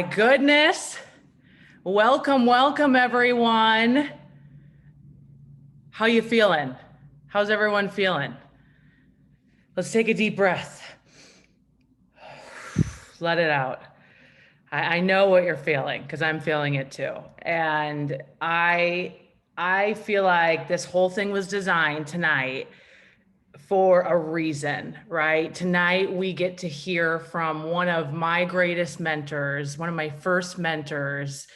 Goodness. Welcome everyone. How you feeling? How's everyone feeling? Let's take a deep breath. Let it out. I know what you're feeling because I'm feeling it too. And I feel like this whole thing was designed tonight for a reason, right? Tonight we get to hear from one of my greatest mentors, one of my first mentors,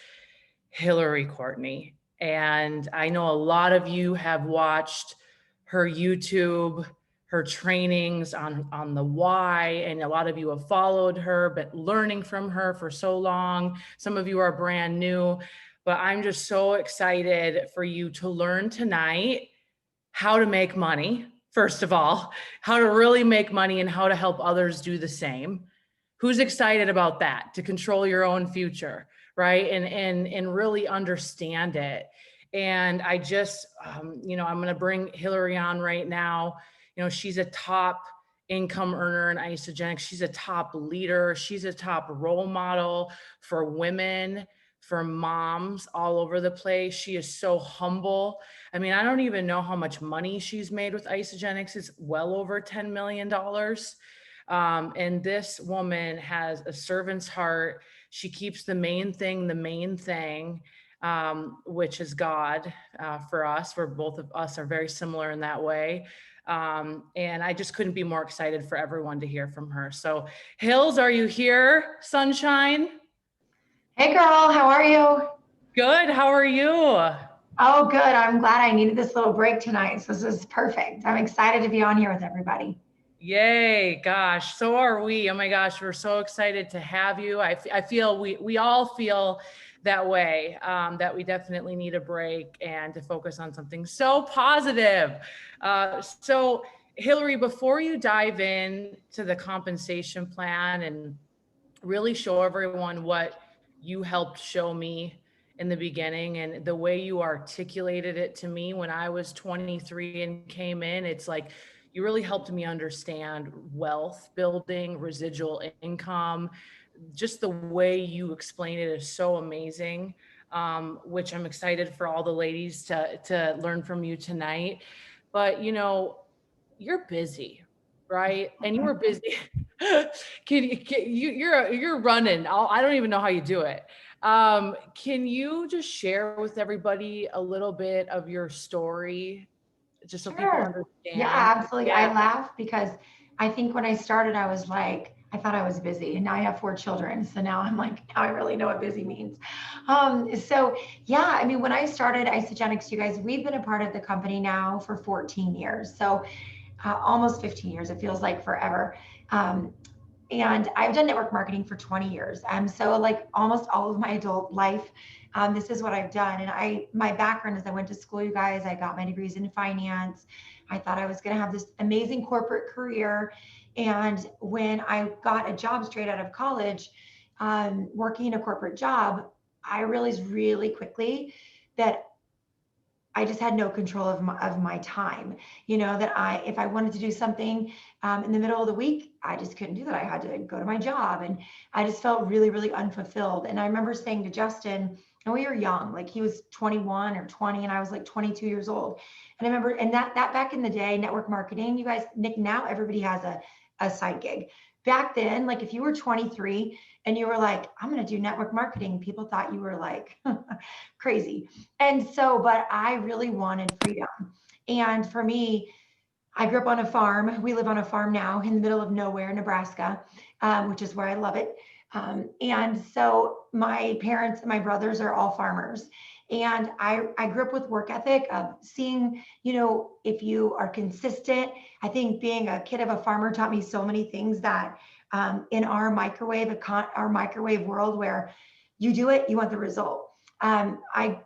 Hilari Courtney. And I know a lot of you have watched her YouTube, her trainings on the why, and a lot of you have followed her, but learning from her for so long. Some of you are brand new, but I'm just so excited for you to learn tonight how to make money. First of all, how to really make money and how to help others do the same. Who's excited about that? To control your own future, right? And really understand it. And I just, I'm going to bring Hilari on right now. She's a top income earner in Isagenix. She's a top leader. She's a top role model for women, for moms all over the place. She is so humble. I mean, I don't even know how much money she's made with Isagenix. It's well over $10 million. And this woman has a servant's heart. She keeps the main thing, which is God for us. We're both of us are very similar in that way. And I just couldn't be more excited for everyone to hear from her. So Hills, are you here, sunshine? Hey girl, how are you? Good, how are you? Oh, good. I'm glad I needed this little break tonight. So this is perfect. I'm excited to be on here with everybody. Yay, gosh, so are we. Oh my gosh, we're so excited to have you. I feel we all feel that way, that we definitely need a break and to focus on something so positive. So Hilari, before you dive in to the compensation plan and really show everyone what you helped show me in the beginning and the way you articulated it to me when I was 23 and came in, it's like you really helped me understand wealth building, residual income. Just the way you explain it is so amazing, which I'm excited for all the ladies to learn from you tonight. But you're busy, right? And you were busy. You're running. I don't even know how you do it. Can you just share with everybody a little bit of your story, just so people Sure. Yeah, understand? absolutely. I laugh because I think when I started, I was like, I thought I was busy, and now I have 4 children. So now I'm like, now I really know what busy means. So yeah, I mean, when I started Isagenix, you guys, we've been a part of the company now for 14 years. So almost 15 years. It feels like forever. Um, and I've done network marketing for 20 years. So like almost all of my adult life, this is what I've done. And my background is I went to school, you guys. I got my degrees in finance. I thought I was going to have this amazing corporate career. And when I got a job straight out of college, working a corporate job, I realized really quickly that I just had no control of my time. That if I wanted to do something in the middle of the week, I just couldn't do that. I had to go to my job, and I just felt really, really unfulfilled. And I remember saying to Justin, and we were young, like he was 21 or 20, and I was like 22 years old. And I remember, and that back in the day, network marketing, you guys, Nick, now everybody has a side gig. Back then, like if you were 23 and you were like, I'm going to do network marketing, people thought you were like crazy. And so, but I really wanted freedom. And for me, I grew up on a farm. We live on a farm now in the middle of nowhere, Nebraska, which is where I love it. And so my parents and my brothers are all farmers. And I grew up with work ethic of seeing, if you are consistent. I think being a kid of a farmer taught me so many things that in our microwave world where you do it, you want the result. I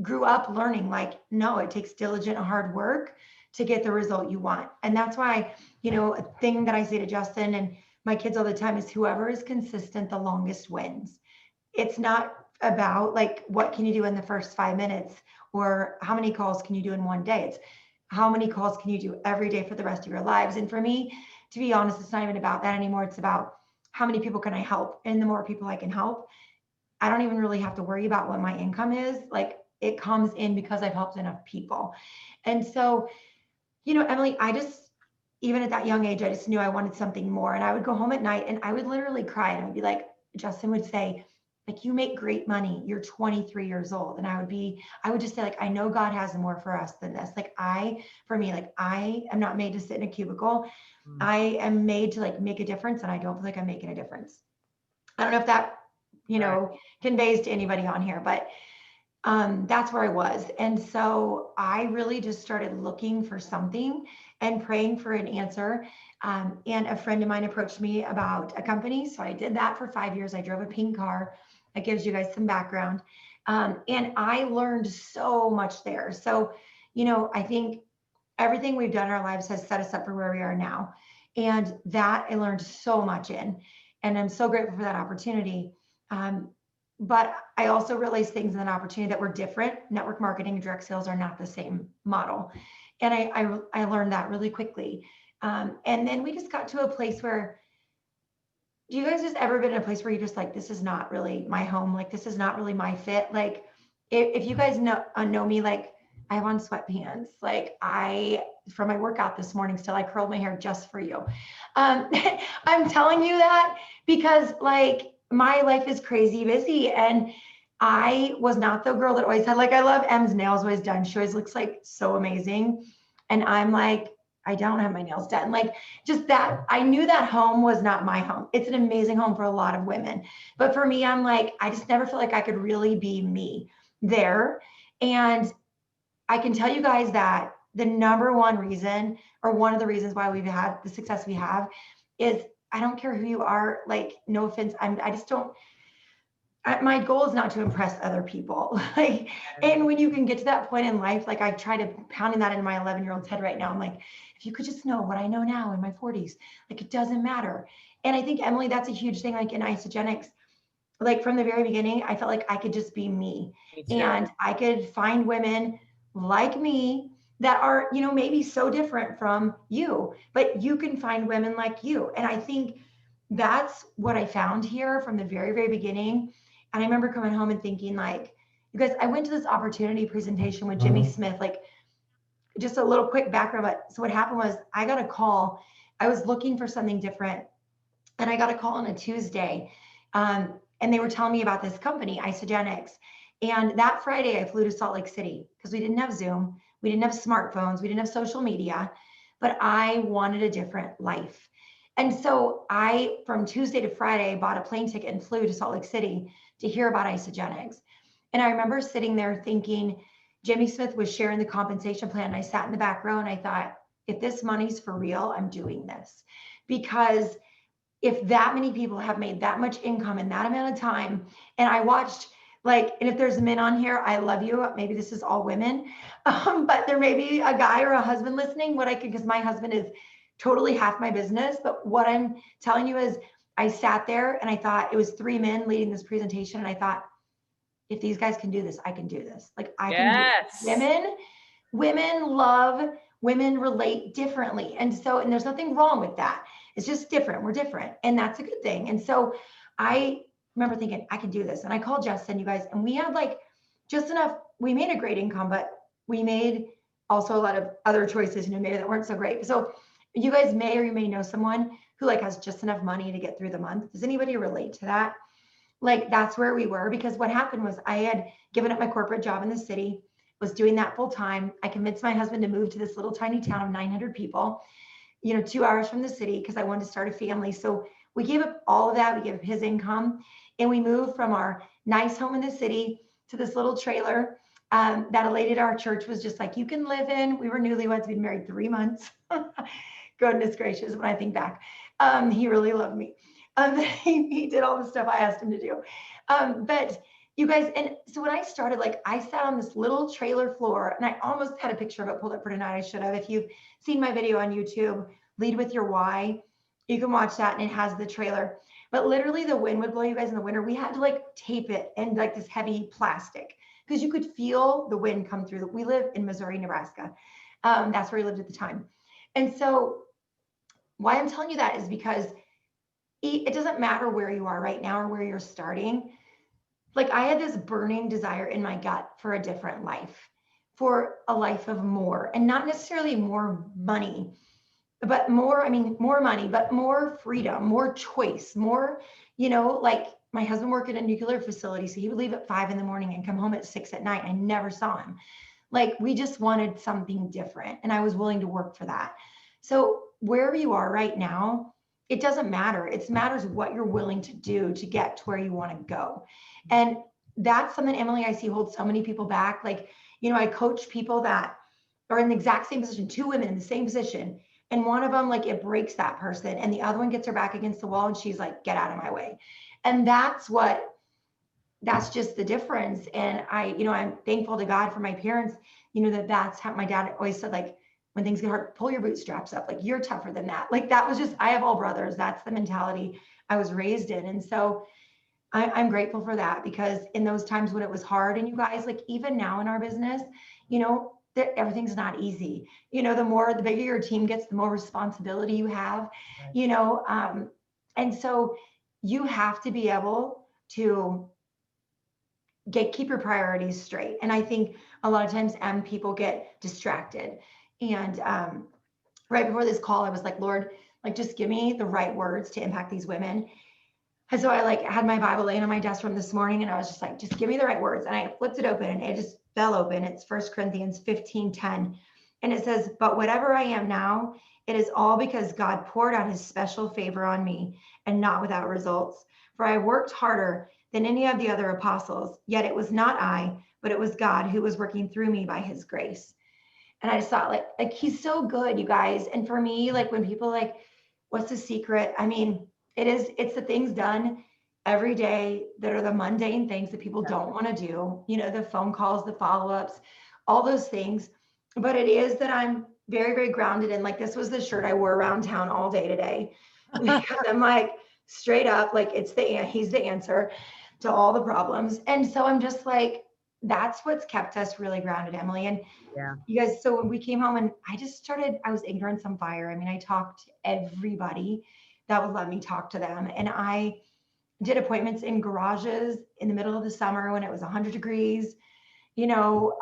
grew up learning like, no, it takes diligent, hard work to get the result you want. And that's why, a thing that I say to Justin and my kids all the time is whoever is consistent the longest wins. It's not about like, what can you do in the first 5 minutes or how many calls can you do in one day? It's how many calls can you do every day for the rest of your lives? And for me, to be honest, it's not even about that anymore. It's about how many people can I help? And the more people I can help, I don't even really have to worry about what my income is. Like it comes in because I've helped enough people. And so, Emily, I just, even at that young age, I just knew I wanted something more. And I would go home at night and I would literally cry and I'd be like, Justin would say, like, you make great money. You're 23 years old. And I would just say, like, I know God has more for us than this. Like, for me, like, I am not made to sit in a cubicle. Mm. I am made to like make a difference. And I don't feel like I'm making a difference. I don't know if that, Right. conveys to anybody on here, but that's where I was. And so I really just started looking for something and praying for an answer. And a friend of mine approached me about a company. So I did that for 5 years. I drove a pink car. That gives you guys some background. And I learned so much there. So, I think everything we've done in our lives has set us up for where we are now. And that I learned so much in. And I'm so grateful for that opportunity. Um, but I also realized things in that opportunity that were different. Network marketing and direct sales are not the same model. And I learned that really quickly. And then we just got to a place where, do you guys just ever been in a place where you just like, this is not really my home? Like, this is not really my fit? Like, if you guys know me, like, I have on sweatpants. Like, from my workout this morning, still, I curled my hair just for you. Um, I'm telling you that because, like, my life is crazy busy. And I was not the girl that always had, like, I love Em's nails always done. She always looks like so amazing. And I'm like, I don't have my nails done. Like, just that I knew that home was not my home. It's an amazing home for a lot of women. But for me, I'm like, I just never felt like I could really be me there. And I can tell you guys that the number one reason, or one of the reasons why we've had the success we have, is I don't care who you are. Like, no offense, I just don't. My goal is not to impress other people. Like, and when you can get to that point in life, like I try to pounding that into my 11-year-old's head right now. I'm like, if you could just know what I know now in my 40s, like it doesn't matter. And I think, Emily, that's a huge thing. Like in isogenics, like from the very beginning, I felt like I could just be me, Me too. and I could find women like me that are, maybe so different from you, but you can find women like you. And I think that's what I found here from the very, very beginning. And I remember coming home and thinking, like, you guys, I went to this opportunity presentation with Jimmy Smith, like, just a little quick background. But so what happened was I got a call. I was looking for something different, and I got a call on a Tuesday. And they were telling me about this company, Isogenics. And that Friday, I flew to Salt Lake City because we didn't have Zoom, we didn't have smartphones, we didn't have social media, but I wanted a different life. And so from Tuesday to Friday, bought a plane ticket and flew to Salt Lake City to hear about Isogenics. And I remember sitting there thinking, Jimmy Smith was sharing the compensation plan. And I sat in the back row and I thought, if this money's for real, I'm doing this. Because if that many people have made that much income in that amount of time, and I watched, like, and if there's men on here, I love you. Maybe this is all women, but there may be a guy or a husband listening. What I could, because my husband is totally half my business, but what I'm telling you is, I sat there and I thought, it was three men leading this presentation, and I thought, if these guys can do this, I can do this. Like, I can do it. Yes. Women love, women relate differently. And so, and there's nothing wrong with that. It's just different. We're different. And that's a good thing. And so I remember thinking, I can do this. And I called Justin, you guys, and we had like just enough. We made a great income, but we made also a lot of other choices, maybe that weren't so great. So you guys may or you may know someone who like has just enough money to get through the month. Does anybody relate to that? Like, that's where we were, because what happened was I had given up my corporate job in the city, was doing that full time. I convinced my husband to move to this little tiny town of 900 people, 2 hours from the city, because I wanted to start a family. So we gave up all of that. We gave up his income, and we moved from our nice home in the city to this little trailer that a lady at our church was just like, you can live in. We were newlyweds. We'd been married 3 months. Goodness gracious, when I think back, he really loved me. He did all the stuff I asked him to do. But you guys, and so when I started, like, I sat on this little trailer floor, and I almost had a picture of it pulled up for tonight. I should have. If you've seen my video on YouTube, Lead with Your Why, you can watch that, and it has the trailer. But literally, the wind would blow, you guys, in the winter. We had to like tape it and like this heavy plastic, because you could feel the wind come through. We live in Missouri, Nebraska. That's where we lived at the time. And so why I'm telling you that is because it doesn't matter where you are right now or where you're starting. Like I had this burning desire in my gut for a different life, for a life of more, and not necessarily more money, but more, I mean, more money, but more freedom, more choice, more, like my husband worked at a nuclear facility. So he would leave at 5 in the morning and come home at 6 at night. I never saw him. Like we just wanted something different. And I was willing to work for that. So wherever you are right now, it doesn't matter. It matters what you're willing to do to get to where you want to go. And that's something, Emily, I see holds so many people back. Like, I coach people that are in the exact same position, two women in the same position. And one of them, like, it breaks that person. And the other one gets her back against the wall and she's like, get out of my way. And that's just the difference. And I'm thankful to God for my parents, that's how my dad always said, like, when things get hard, pull your bootstraps up. Like, you're tougher than that. Like, that was just, I have all brothers. That's the mentality I was raised in. And so I'm grateful for that, because in those times when it was hard, and you guys, like even now in our business, that everything's not easy. The bigger your team gets, the more responsibility you have, Right. and so you have to be able to keep your priorities straight. And I think a lot of times people get distracted. And right before this call, I was like, Lord, like just give me the right words to impact these women. And so I like had my Bible laying on my desk from this morning, and I was just like, just give me the right words. And I flipped it open and it just fell open. It's 1 Corinthians 15:10. And it says, but whatever I am now, it is all because God poured out his special favor on me, and not without results. For I worked harder than any of the other apostles, yet it was not I, but it was God who was working through me by his grace. And I just thought like he's so good, you guys. And for me, like when people like, what's the secret? I mean, it's the things done every day that are the mundane things that people don't want to do, the phone calls, the follow-ups, all those things. But it is that I'm very, very grounded in. Like, this was the shirt I wore around town all day today. Because I'm like, straight up, like he's the answer to all the problems. And so I'm just like, that's what's kept us really grounded, Emily. And Yeah. you guys, so when we came home, and I was ignorance on fire. I mean, I talked to everybody that would let me talk to them. And I did appointments in garages in the middle of the summer when it was 100 degrees, you know,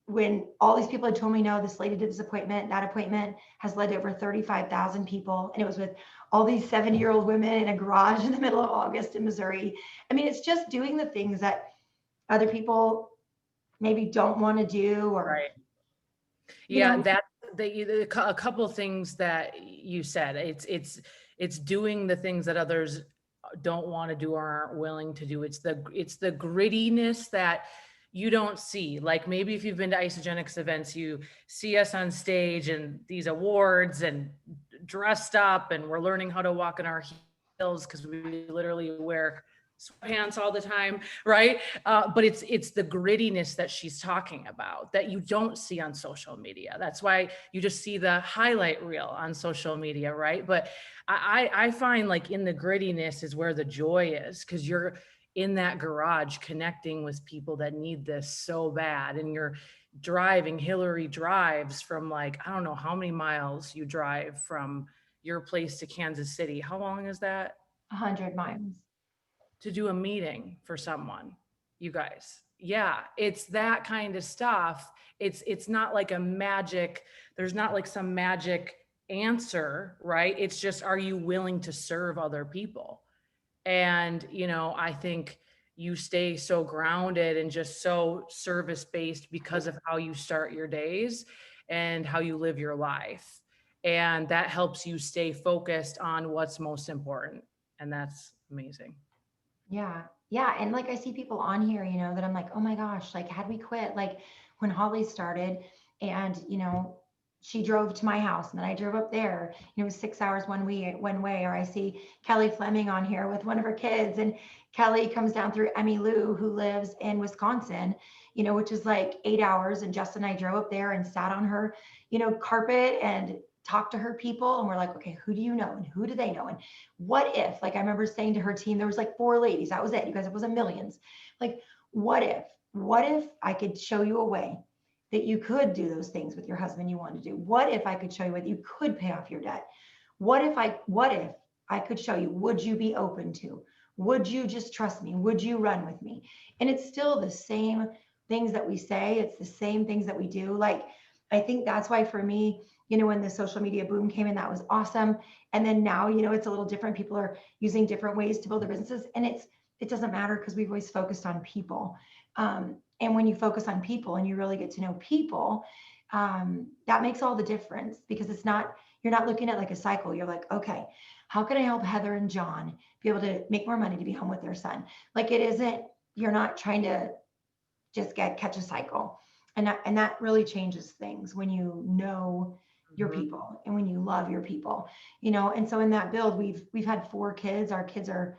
when all these people had told me, no, this lady did this appointment, that appointment has led to over 35,000 people. And it was with all these 70-year-old women in a garage in the middle of August in Missouri. I mean, it's just doing the things that other people maybe don't want to do, or, Right. you Yeah, know, that a couple of things that you said. It's doing the things that others don't want to do or aren't willing to do. It's the grittiness that you don't see. Like maybe if you've been to Isogenics events, you see us on stage and these awards and dressed up, and we're learning how to walk in our heels because we literally wear sweatpants all the time, right? But it's the grittiness that she's talking about that you don't see on social media. That's why you just see the highlight reel on social media, right? But I find like in the grittiness is where the joy is, because you're in that garage connecting with people that need this so bad, and you're driving. Hilari drives from, like, I don't know how many miles you drive from your place to Kansas City. How long is that? 100 miles. To do a meeting for someone, you guys. Yeah, it's that kind of stuff. It's not like a magic, there's not like some magic answer, right? It's just, are you willing to serve other people? And, I think you stay so grounded and just so service based because of how you start your days and how you live your life. And that helps you stay focused on what's most important. And that's amazing. Yeah. Yeah. And like I see people on here, that I'm like, oh my gosh, like had we quit, like when Holly started, and she drove to my house and then I drove up there, it was 6 hours one way. Or I see Kelly Fleming on here with one of her kids, and Kelly comes down through Emmy Lou, who lives in Wisconsin, which is like 8 hours. And Justin and I drove up there and sat on her, carpet, and talked to her people. And we're like, okay, who do you know? And who do they know? And what if, like, I remember saying to her team, there was like 4 ladies, that was it, you guys, it wasn't millions. Like, what if I could show you a way that you could do those things with your husband you want to do? What if I could show you that you could pay off your debt? What if I could show you. Would you be open to? Would you just trust me? Would you run with me? And it's still the same things that we say, it's the same things that we do. Like, I think that's why for me, when the social media boom came in, that was awesome. And then now, it's a little different. People are using different ways to build their businesses. And it doesn't matter because we've always focused on people. And when you focus on people and you really get to know people, that makes all the difference, because you're not looking at like a cycle. You're like, okay, how can I help Heather and John be able to make more money to be home with their son? Like, you're not trying to just catch a cycle. And that really changes things when you know your Mhm. people and when you love your people. And so in that build, we've had 4 kids. Our kids are,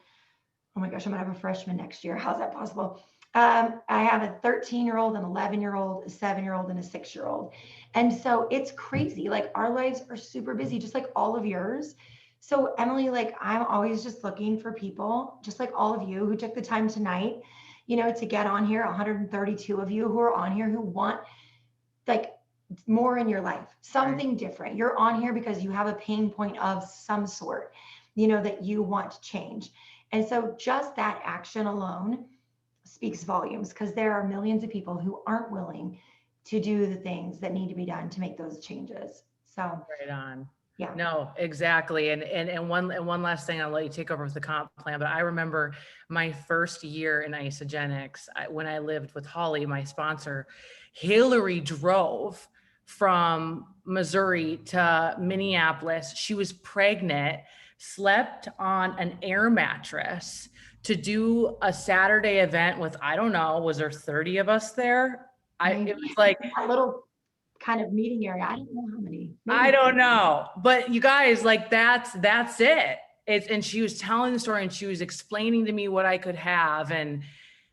oh my gosh, I'm gonna have a freshman next year. How's that possible? I have a 13-year-old, an 11-year-old, a 7-year-old, and a 6-year-old. And so it's crazy. Like, our lives are super busy, just like all of yours. So Emily, like, I'm always just looking for people, just like all of you who took the time tonight, to get on here, 132 of you who are on here who want like more in your life, Right. something different. You're on here because you have a pain point of some sort, that you want to change. And so just that action alone speaks volumes, because there are millions of people who aren't willing to do the things that need to be done to make those changes. So, Right on. yeah. No, exactly. And one last thing, I'll let you take over with the comp plan. But I remember my first year in isogenics, when I lived with Holly, my sponsor. Hilary drove from Missouri to Minneapolis. She was pregnant, slept on an air mattress to do a Saturday event with, I don't know, was there 30 of us there? It Maybe was like, that little kind of meeting area. I don't know how many, I maybe. don't know, but you guys, like, that's it. And she was telling the story and she was explaining to me what I could have. And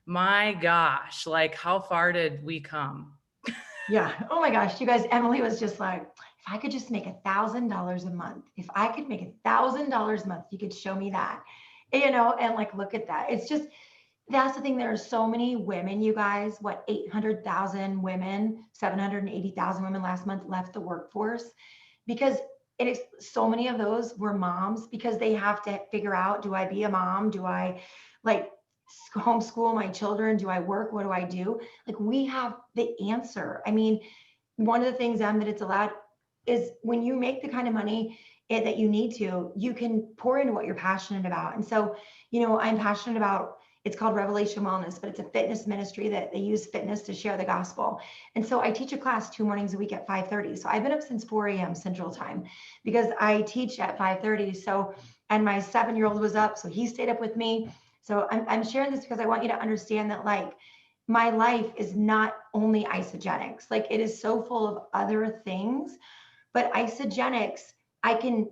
my gosh, like, how far did we come? Yeah. Oh my gosh. You guys, Emily was just like, if I could just make $1,000 a month, if I could make $1,000 a month, you could show me that, and like, look at that. It's just, that's the thing. There are so many women, you guys, what, 800,000 women, 780,000 women last month left the workforce, because it is, so many of those were moms, because they have to figure out, do I be a mom? Do I like homeschool my children? Do I work? What do I do? Like, we have the answer. I mean, one of the things that it's allowed is, when you make the kind of money that you need to, you can pour into what you're passionate about. And so, I'm passionate about, it's called Revelation Wellness, but it's a fitness ministry that they use fitness to share the gospel. And so I teach a class 2 mornings a week at 5:30. So I've been up since 4 a.m. Central Time, because I teach at 5:30. So, and my 7-year-old was up, so he stayed up with me. So I'm sharing this because I want you to understand that, like, my life is not only isogenics. Like, it is so full of other things, but isogenics, I can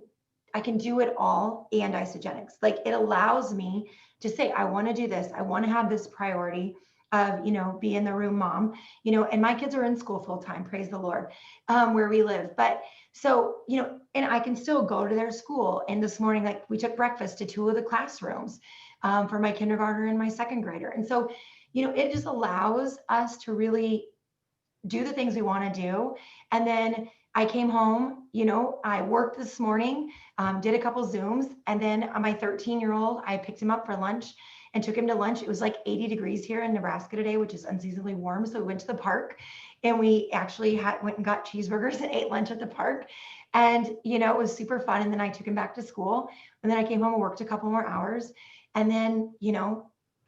I can do it all and isogenics. Like, it allows me to say, I want to do this. I want to have this priority of, be in the room mom, and my kids are in school full time, praise the Lord, where we live. But so, and I can still go to their school. And this morning, like, we took breakfast to 2 of the classrooms, for my kindergartner and my second grader. And so, it just allows us to really do the things we want to do. And then I came home, I worked this morning, did a couple Zooms. And then my 13-year-old, I picked him up for lunch and took him to lunch. It was like 80 degrees here in Nebraska today, which is unseasonably warm. So we went to the park and we actually went and got cheeseburgers and ate lunch at the park. And, it was super fun. And then I took him back to school. And then I came home and worked a couple more hours. And then,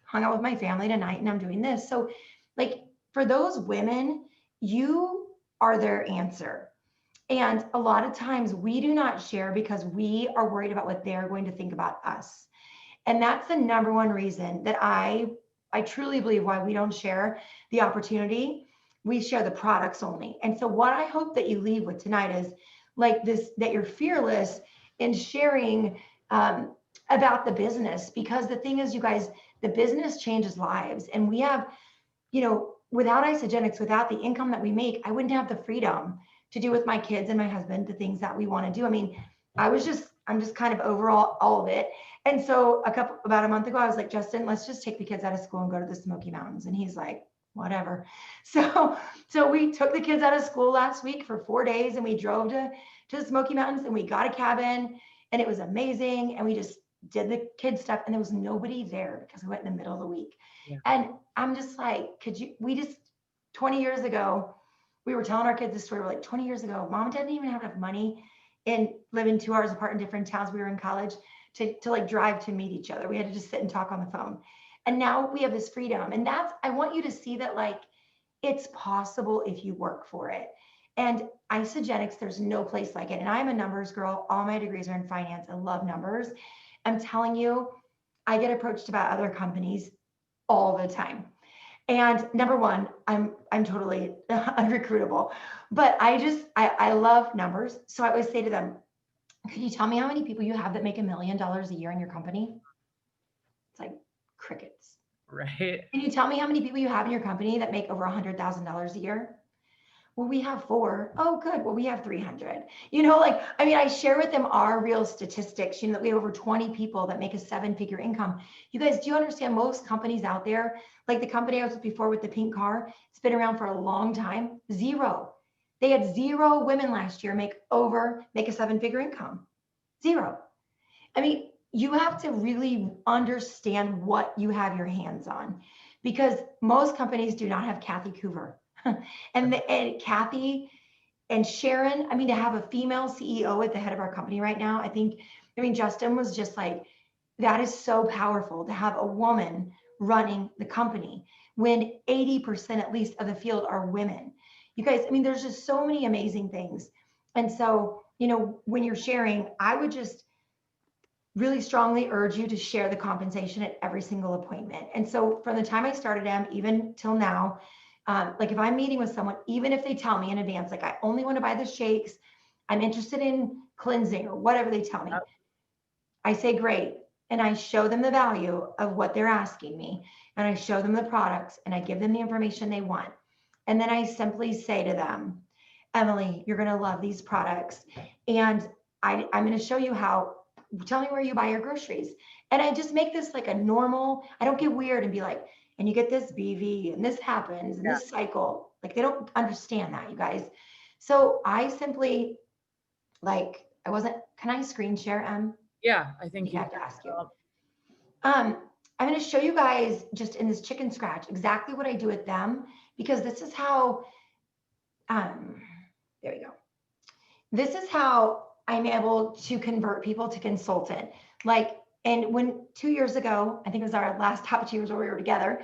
hung out with my family tonight, and I'm doing this. So, like, for those women, you are their answer. And a lot of times we do not share because we are worried about what they're going to think about us. And that's the number one reason that I truly believe why we don't share the opportunity. We share the products only. And so what I hope that you leave with tonight is, like, this, that you're fearless in sharing, about the business, because the thing is, you guys, the business changes lives. And we have, without isogenics, without the income that we make, I wouldn't have the freedom to do with my kids and my husband the things that we want to do. I mean, I'm just kind of overall all of it. And so about a month ago, I was like, Justin, let's just take the kids out of school and go to the Smoky Mountains. And he's like, whatever. So we took the kids out of school last week for 4 days, and we drove to the Smoky Mountains, and we got a cabin. and it was amazing. And we just did the kid stuff, and there was nobody there because we went in the middle of the week. Yeah. And I'm just like, we just, 20 years ago, we were telling our kids this story. We're like, 20 years ago, mom and dad didn't even have enough money and living 2 hours apart in different towns. We were in college to like drive to meet each other. We had to just sit and talk on the phone. And now we have this freedom. And I want you to see that like it's possible if you work for it. And isogenics, there's no place like it. And I'm a numbers girl. All my degrees are in finance. I love numbers. I'm telling you, I get approached about other companies all the time. And number one, I'm totally unrecruitable, but I love numbers. So I always say to them, could you tell me how many people you have that make $1 million a year in your company? It's like crickets. Right. Can you tell me how many people you have in your company that make over $100,000 a year? Well, we have 4. Oh, good. Well, we have 300. Like, I mean, I share with them our real statistics, that we have over 20 people that make a 7-figure income. You guys, do you understand most companies out there, like the company I was with before with the pink car, it's been around for a long time, 0. They had 0 women last year make a 7-figure income. 0. I mean, you have to really understand what you have your hands on, because most companies do not have Kathy Coover. and Kathy and Sharon, I mean, to have a female CEO at the head of our company right now, Justin was just like, that is so powerful to have a woman running the company when 80% at least of the field are women. You guys, I mean, there's just so many amazing things. And so, when you're sharing, I would just really strongly urge you to share the compensation at every single appointment. And so from the time I started them, even till now, like if I'm meeting with someone, even if they tell me in advance, like I only want to buy the shakes, I'm interested in cleansing or whatever they tell me, I say, great. And I show them the value of what they're asking me. And I show them the products and I give them the information they want. And then I simply say to them, Emily, you're going to love these products. And I'm going to show you how. Tell me where you buy your groceries. And I just make this like a normal, I don't get weird and be like, and you get this BV and this happens and this cycle. Like they don't understand that, you guys. So I simply can I screen share, Yeah, I think you have to ask you. I'm going to show you guys just in this chicken scratch exactly what I do with them, because this is how, there we go. This is how I'm able to convert people to consultant. And when 2 years ago, I think it was our last top 2 years where we were together,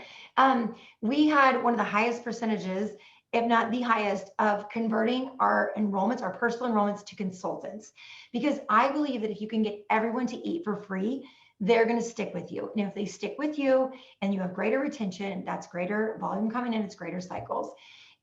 we had one of the highest percentages, if not the highest, of converting our enrollments, our personal enrollments, to consultants. Because I believe that if you can get everyone to eat for free, they're going to stick with you. And if they stick with you and you have greater retention, that's greater volume coming in, it's greater cycles.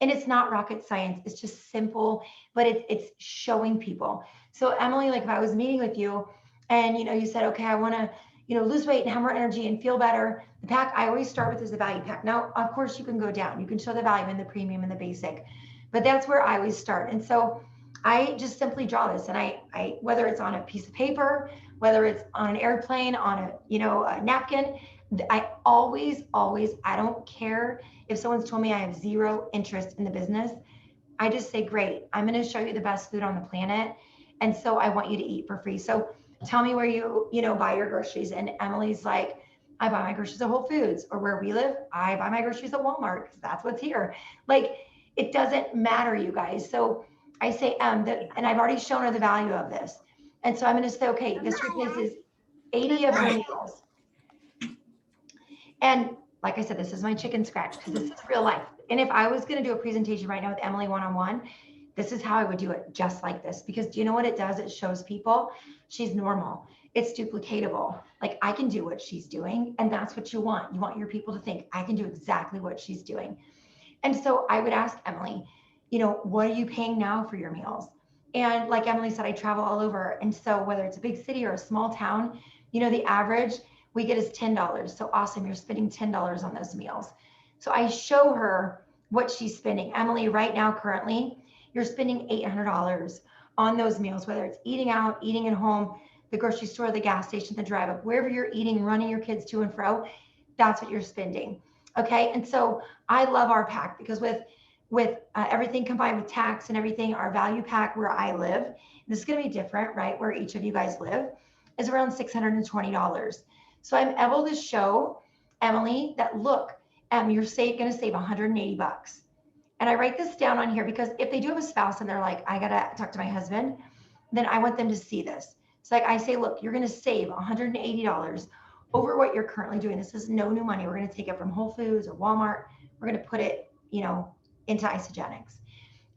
And it's not rocket science. It's just simple, but it's showing people. So Emily, like if I was meeting with you and, you said, okay, I want to, lose weight and have more energy and feel better. The pack I always start with is the value pack. Now, of course you can go down. You can show the value in the premium and the basic, but that's where I always start. And so I just simply draw this, and I whether it's on a piece of paper, whether it's on an airplane, on a napkin, I always, I don't care if someone's told me I have 0 interest in the business. I just say, great, I'm going to show you the best food on the planet. And so I want you to eat for free. So tell me where you buy your groceries. And Emily's like, I buy my groceries at Whole Foods, or where we live, I buy my groceries at Walmart because that's what's here. Like, it doesn't matter, you guys. So I say, and I've already shown her the value of this. And so I'm going to say, okay, this replaces 80 of her meals. And like I said, this is my chicken scratch because this is real life. And if I was going to do a presentation right now with Emily one-on-one, this is how I would do it, just like this. Because do you know what it does? It shows people she's normal. It's duplicatable. Like I can do what she's doing. And that's what you want. You want your people to think I can do exactly what she's doing. And so I would ask Emily, what are you paying now for your meals? And like Emily said, I travel all over. And so whether it's a big city or a small town, the average we get is $10. So awesome. You're spending $10 on those meals. So I show her what she's spending. Emily, right now, currently, you're spending $800 on those meals, whether it's eating out, eating at home, the grocery store, the gas station, the drive up, wherever you're eating, running your kids to and fro, that's what you're spending. Okay. And so I love our pack because with with everything combined with tax and everything, our value pack where I live, this is going to be different, right? Where each of you guys live is around $620. So I'm able to show Emily that, look, you're going to save 180 bucks. And I write this down on here because if they do have a spouse and they're like, I got to talk to my husband, then I want them to see this. It's like I say, look, you're going to save $180 over what you're currently doing. This is no new money. We're going to take it from Whole Foods or Walmart. We're going to put it, into Isogenics.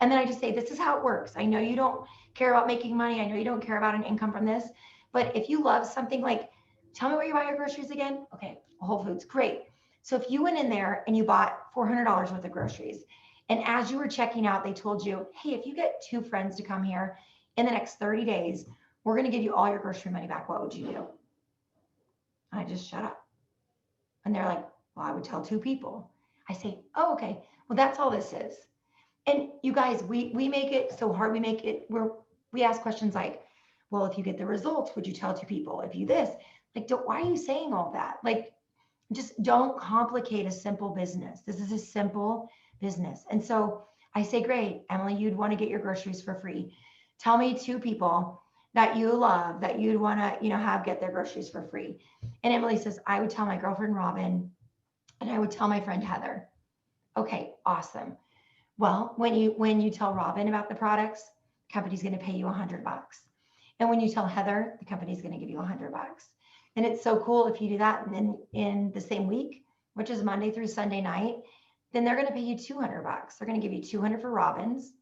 And then I just say, this is how it works. I know you don't care about making money. I know you don't care about an income from this. But if you love something, like, tell me where you buy your groceries again. Okay, Whole Foods, great. So if you went in there and you bought $400 worth of groceries, and as you were checking out, they told you, hey, if you get 2 friends to come here in the next 30 days, we're going to give you all your grocery money back. What would you do? I just shut up. And they're like, well, I would tell 2 people. I say, oh, okay. Well, that's all this is. And you guys, we make it so hard. We make it where we ask questions like, well, if you get the results, would you tell 2 people? If you this, like, why are you saying all that? Like, just don't complicate a simple business. This is a simple business. And so I say, great, Emily, you'd want to get your groceries for free. Tell me 2 people that you love that you'd want to, have get their groceries for free. And Emily says, I would tell my girlfriend Robin, and I would tell my friend Heather. Okay, awesome. Well, when you tell Robin about the products, the company's going to pay you $100. And when you tell Heather, the company's going to give you $100. And it's so cool if you do that. And then in the same week, which is Monday through Sunday night, then they're going to pay you $200. They're going to give you $200 for Robin's.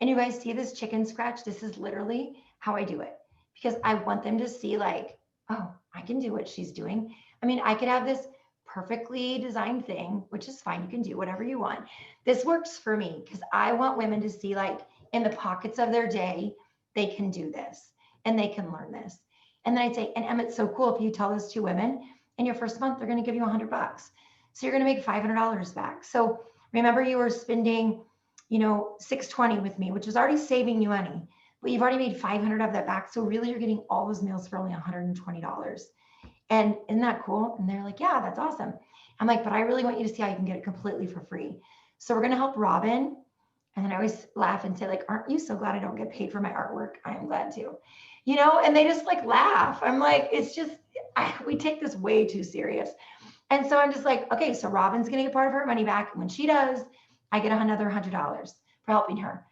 And you guys see this chicken scratch? This is literally how I do it, because I want them to see, like, oh, I can do what she's doing. I mean, I could have this perfectly designed thing, which is fine. You can do whatever you want. This works for me because I want women to see, like, in the pockets of their day, they can do this and they can learn this. And then I'd say, and Emma, it's so cool if you tell this to women in your first month, they're going to give you $100. So you're going to make $500 back. So remember, you were spending, $620 with me, which is already saving you money, but you've already made $500 of that back. So really, you're getting all those meals for only $120. And isn't that cool? And they're like, yeah, that's awesome. I'm like, but I really want you to see how you can get it completely for free. So we're going to help Robin. And then I always laugh and say, like, aren't you so glad I don't get paid for my artwork? I am glad too. And they just, like, laugh. I'm like, it's just, we take this way too serious. And so I'm just like, okay, so Robin's going to get part of her money back. And when she does, I get another $100 for helping her.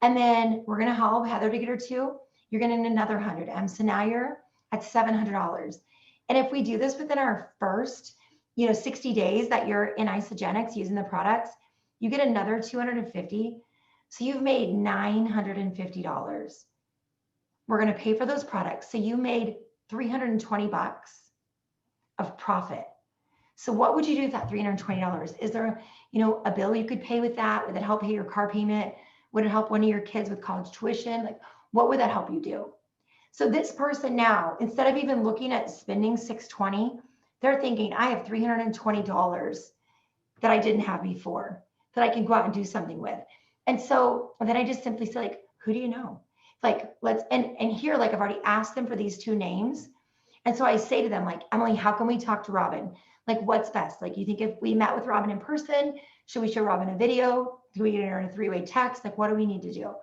And then we're going to help Heather to get her 2. You're getting another 100. So now you're at $700. And if we do this within our first, 60 days that you're in Isogenics using the products, you get another 250. So you've made $950. We're going to pay for those products. So you made $320 of profit. So what would you do with that $320? Is there, a bill you could pay with that? Would it help pay your car payment? Would it help one of your kids with college tuition? Like, what would that help you do? So this person now, instead of even looking at spending $620, they're thinking, I have $320 that I didn't have before that I can go out and do something with. And so then I just simply say, like, who do you know? Like, let's, and here, like, I've already asked them for these 2 names. And so I say to them, like, Emily, how can we talk to Robin? Like, what's best? Like, you think if we met with Robin in person, should we show Robin a video? Do we get her in a 3-way text? Like, what do we need to do?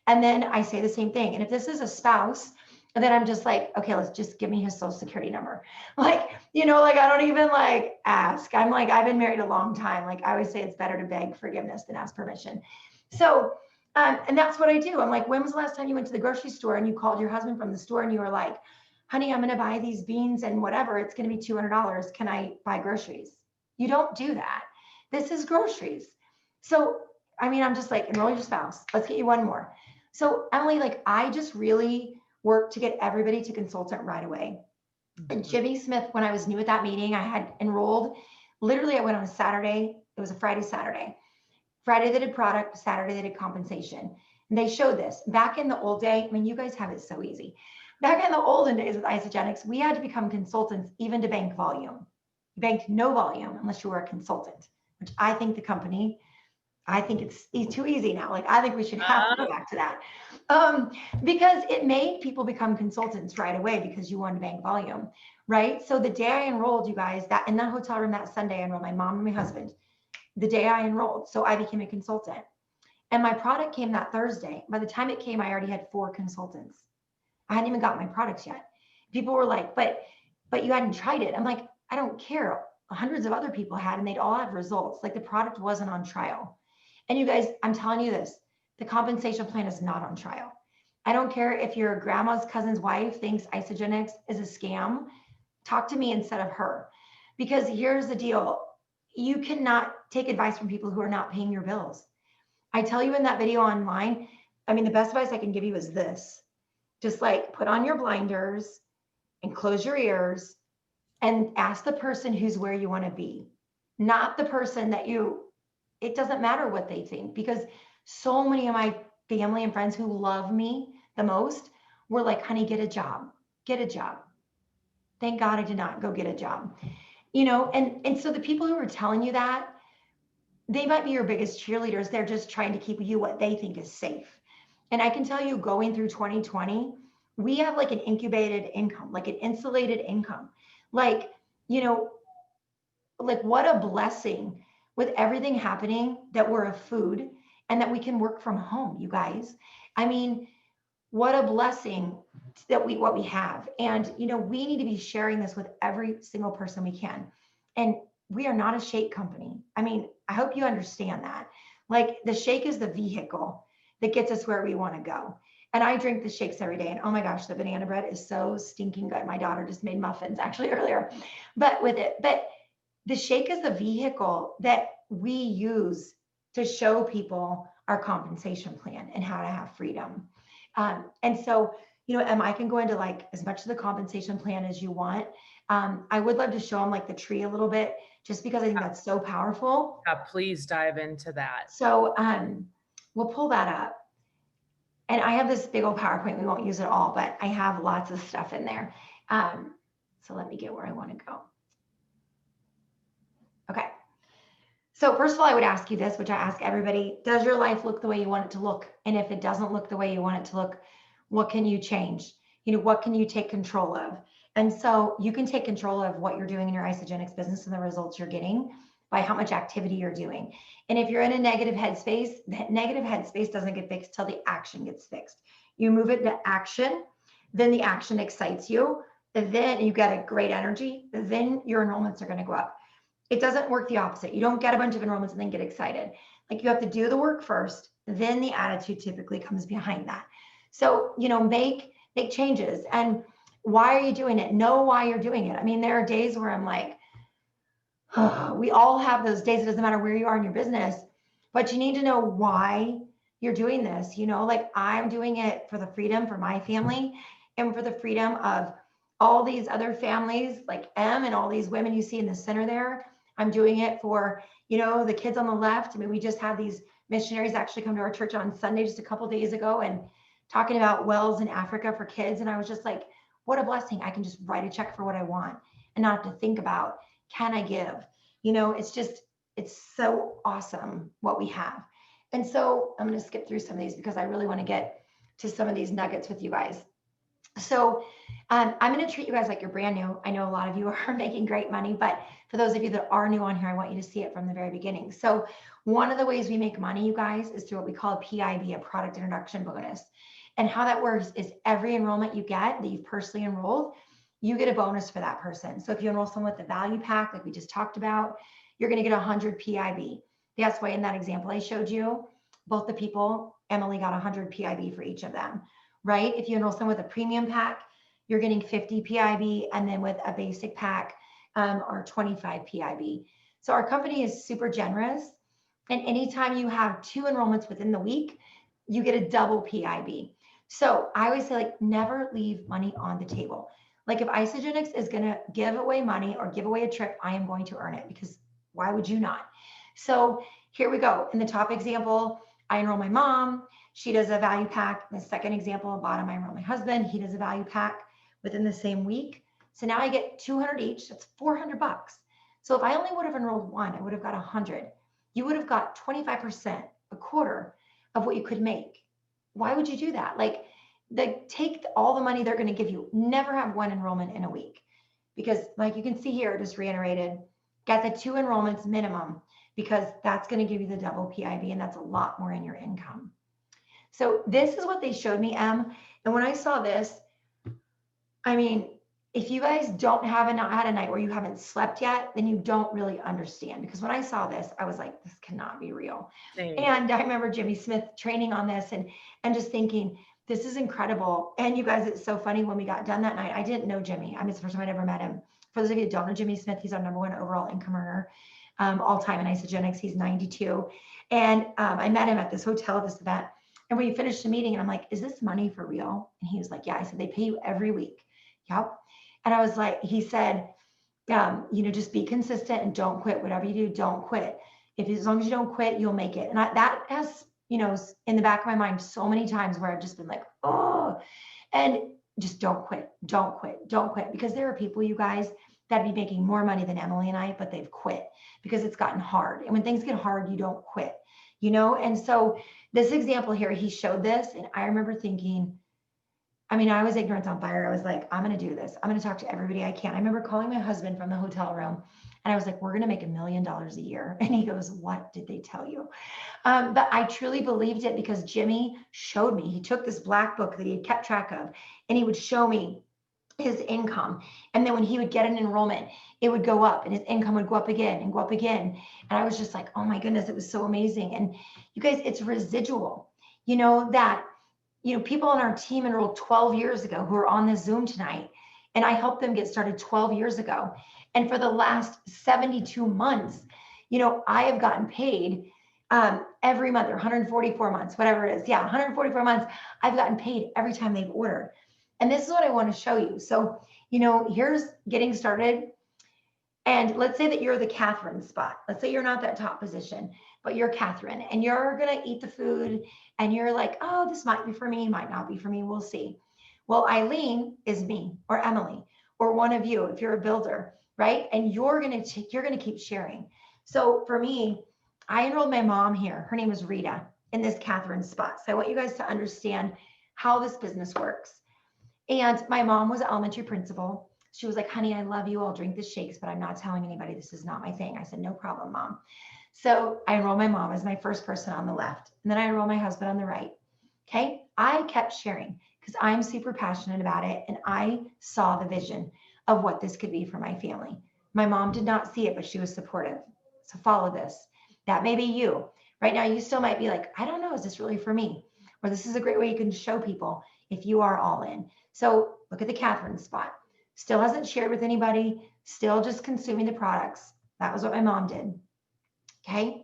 And then I say the same thing. And if this is a spouse, and then I'm just like, okay, let's just give me his social security number. Like, like, I don't even, like, ask. I'm like, I've been married a long time. Like, I always say it's better to beg forgiveness than ask permission. So, and that's what I do. I'm like, when was the last time you went to the grocery store and you called your husband from the store and you were like, honey, I'm going to buy these beans and whatever, it's going to be $200. Can I buy groceries? You don't do that. This is groceries. So, I mean, I'm just like, enroll your spouse. Let's get you one more. So Emily, like, I just really work to get everybody to consultant right away. And Jimmy Smith, when I was new at that meeting, I had enrolled, literally I went on a Saturday. It was a Friday, Saturday. Friday they did product, Saturday they did compensation. And they showed this. Back in the old day, I mean, you guys have it so easy. Back in the olden days with Isogenics, we had to become consultants even to bank volume. You banked no volume unless you were a consultant, which I think the company, I think it's too easy now. Like, I think we should have to go back to that. Because it made people become consultants right away because you wanted to bank volume, right? So the day I enrolled you guys, that in that hotel room that Sunday, I enrolled my mom and my husband. the day I enrolled. So I became a consultant. And my product came that Thursday. By the time it came, I already had 4 consultants. I hadn't even got my products yet. People were like, but you hadn't tried it. I'm like, I don't care. Hundreds of other people had, and they'd all have results. Like the product wasn't on trial. And you guys, I'm telling you this, the compensation plan is not on trial. I don't care if your grandma's cousin's wife thinks Isagenix is a scam. Talk to me instead of her. Because here's the deal. You cannot take advice from people who are not paying your bills. I tell you in that video online, I mean, the best advice I can give you is this. Just like put on your blinders and close your ears and ask the person who's where you want to be, not the person that it doesn't matter what they think, because so many of my family and friends who love me the most were like, honey, get a job, get a job. Thank God I did not go get a job, and so the people who are telling you that, they might be your biggest cheerleaders. They're just trying to keep you what they think is safe. And I can tell you, going through 2020, we have like an incubated income, like an insulated income. Like, you know, like what a blessing with everything happening that we're a food and that we can work from home, you guys. I mean, what a blessing that what we have. And we need to be sharing this with every single person we can. And we are not a shake company. I mean, I hope you understand that. Like the shake is the vehicle that gets us where we want to go. And I drink the shakes every day. And oh my gosh, the banana bread is so stinking good. My daughter just made muffins actually earlier, but the shake is the vehicle that we use to show people our compensation plan and how to have freedom. And so, I can go into like as much of the compensation plan as you want. I would love to show them like the tree a little bit, just because I think that's so powerful. Yeah, please dive into that. So we'll pull that up. And I have this big old PowerPoint. We won't use it all, but I have lots of stuff in there. So let me get where I want to go. Okay. So first of all, I would ask you this, which I ask everybody: does your life look the way you want it to look? And if it doesn't look the way you want it to look, what can you change? What can you take control of? And so you can take control of what you're doing in your Isagenix business and the results you're getting by how much activity you're doing. And if you're in a negative headspace, that negative headspace doesn't get fixed till the action gets fixed. You move it to action, then the action excites you, then you get a great energy, then your enrollments are going to go up. It doesn't work the opposite. You don't get a bunch of enrollments and then get excited. Like you have to do the work first, then the attitude typically comes behind that. So, make changes. And why are you doing it? Know why you're doing it. I mean, there are days where I'm like, oh, we all have those days. It doesn't matter where you are in your business, but you need to know why you're doing this. Like I'm doing it for the freedom for my family and for the freedom of all these other families like M and all these women you see in the center there. I'm doing it for, the kids on the left. I mean, we just had these missionaries actually come to our church on Sunday just a couple of days ago and talking about wells in Africa for kids. And I was just like, what a blessing. I can just write a check for what I want and not have to think about, can I give? It's so awesome what we have. And so I'm going to skip through some of these because I really want to get to some of these nuggets with you guys. So I'm going to treat you guys like you're brand new. I know a lot of you are making great money, but for those of you that are new on here, I want you to see it from the very beginning. So one of the ways we make money, you guys, is through what we call a PIB, a product introduction bonus. And how that works is every enrollment you get that you've personally enrolled, you get a bonus for that person. So if you enroll someone with the value pack, like we just talked about, you're going to get 100 PIB. That's why in that example I showed you, both the people, Emily got 100 PIB for each of them, right? If you enroll someone with a premium pack, you're getting 50 PIB, and then with a basic pack are 25 PIB. So our company is super generous. And anytime you have 2 enrollments within the week, you get a double PIB. So I always say, like, never leave money on the table. Like if Isagenix is going to give away money or give away a trip, I am going to earn it, because why would you not? So here we go. In the top example, I enroll my mom. She does a value pack. In the second example, bottom, I enroll my husband. He does a value pack within the same week. So now I get 200 each. That's $400. So if I only would have enrolled one, I would have got 100. You would have got 25%, a quarter of what you could make. Why would you do that? Like, take all the money they're going to give you. Never have one enrollment in a week, because like you can see here, just reiterated, got the 2 enrollments minimum. because that's going to give you the double PIV, and that's a lot more in your income. So this is what they showed me, Em. And when I saw this, I mean, if you guys don't have not had a night where you haven't slept yet, then you don't really understand. Because when I saw this, I was like, this cannot be real. Same. And I remember Jimmy Smith training on this and just thinking, this is incredible. And you guys, it's so funny when we got done that night. I didn't know Jimmy. I mean, it's the first time I'd ever met him. For those of you that don't know Jimmy Smith, he's our #1 overall income earner, all time in Isogenics. He's 92. And I met him at this hotel, this event. And we finished the meeting and I'm like, is this money for real? And he was like, yeah. I said, they pay you every week. Yep. And I was like, he said, just be consistent and don't quit. Whatever you do, don't quit. As long as you don't quit, you'll make it. And that has, in the back of my mind so many times where I've just been like, oh, and just don't quit, don't quit, don't quit. Because there are people, you guys, that be making more money than Emily and I, but they've quit because it's gotten hard. And when things get hard, you don't quit, And so this example here, he showed this, and I remember thinking, I was ignorance on fire. I was like, I'm going to do this. I'm going to talk to everybody I can. I remember calling my husband from the hotel room and I was like, we're going to make $1 million a year. And he goes, what did they tell you? But I truly believed it because Jimmy showed me. He took this black book that he had kept track of and he would show me his income. And then when he would get an enrollment, it would go up and his income would go up again and go up again. And I was just like, oh my goodness, it was so amazing. And you guys, it's residual, that people on our team enrolled 12 years ago who are on this Zoom tonight. And I helped them get started 12 years ago. And for the last 72 months, I have gotten paid every month or 144 months, whatever it is. Yeah, 144 months. I've gotten paid every time they've ordered. And this is what I want to show you. So, here's getting started. And let's say that you're the Catherine spot. Let's say you're not that top position, but you're Catherine and you're going to eat the food and you're like, oh, this might be for me, might not be for me. We'll see. Well, Eileen is me or Emily or one of you if you're a builder, right? And you're going to keep sharing. So for me, I enrolled my mom here. Her name is Rita in this Catherine spot. So I want you guys to understand how this business works. And my mom was an elementary principal. She was like, honey, I love you. I'll drink the shakes, but I'm not telling anybody. This is not my thing. I said, no problem, Mom. So I enrolled my mom as my first person on the left. And then I enrolled my husband on the right. Okay. I kept sharing because I'm super passionate about it. And I saw the vision of what this could be for my family. My mom did not see it, but she was supportive. So follow this. That may be you. Right now, you still might be like, I don't know, is this really for me? Or this is a great way you can show people if you are all in. So look at the Catherine spot. Still hasn't shared with anybody, still just consuming the products. That was what my mom did. Okay.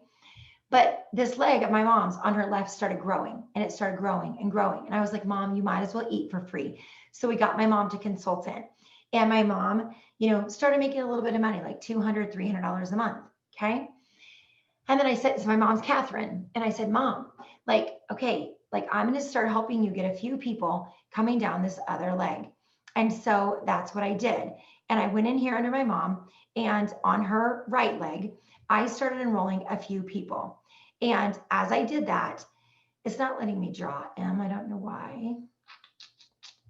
But this leg of my mom's on her left started growing and it started growing and growing. And I was like, Mom, you might as well eat for free. So we got my mom to consultant and my mom, started making a little bit of money, like $200, $300 a month. Okay. And then I said, so my mom's Catherine. And I said, Mom, okay, I'm going to start helping you get a few people coming down this other leg. And so that's what I did. And I went in here under my mom and on her right leg, I started enrolling a few people. And as I did that, it's not letting me draw M. I don't know why.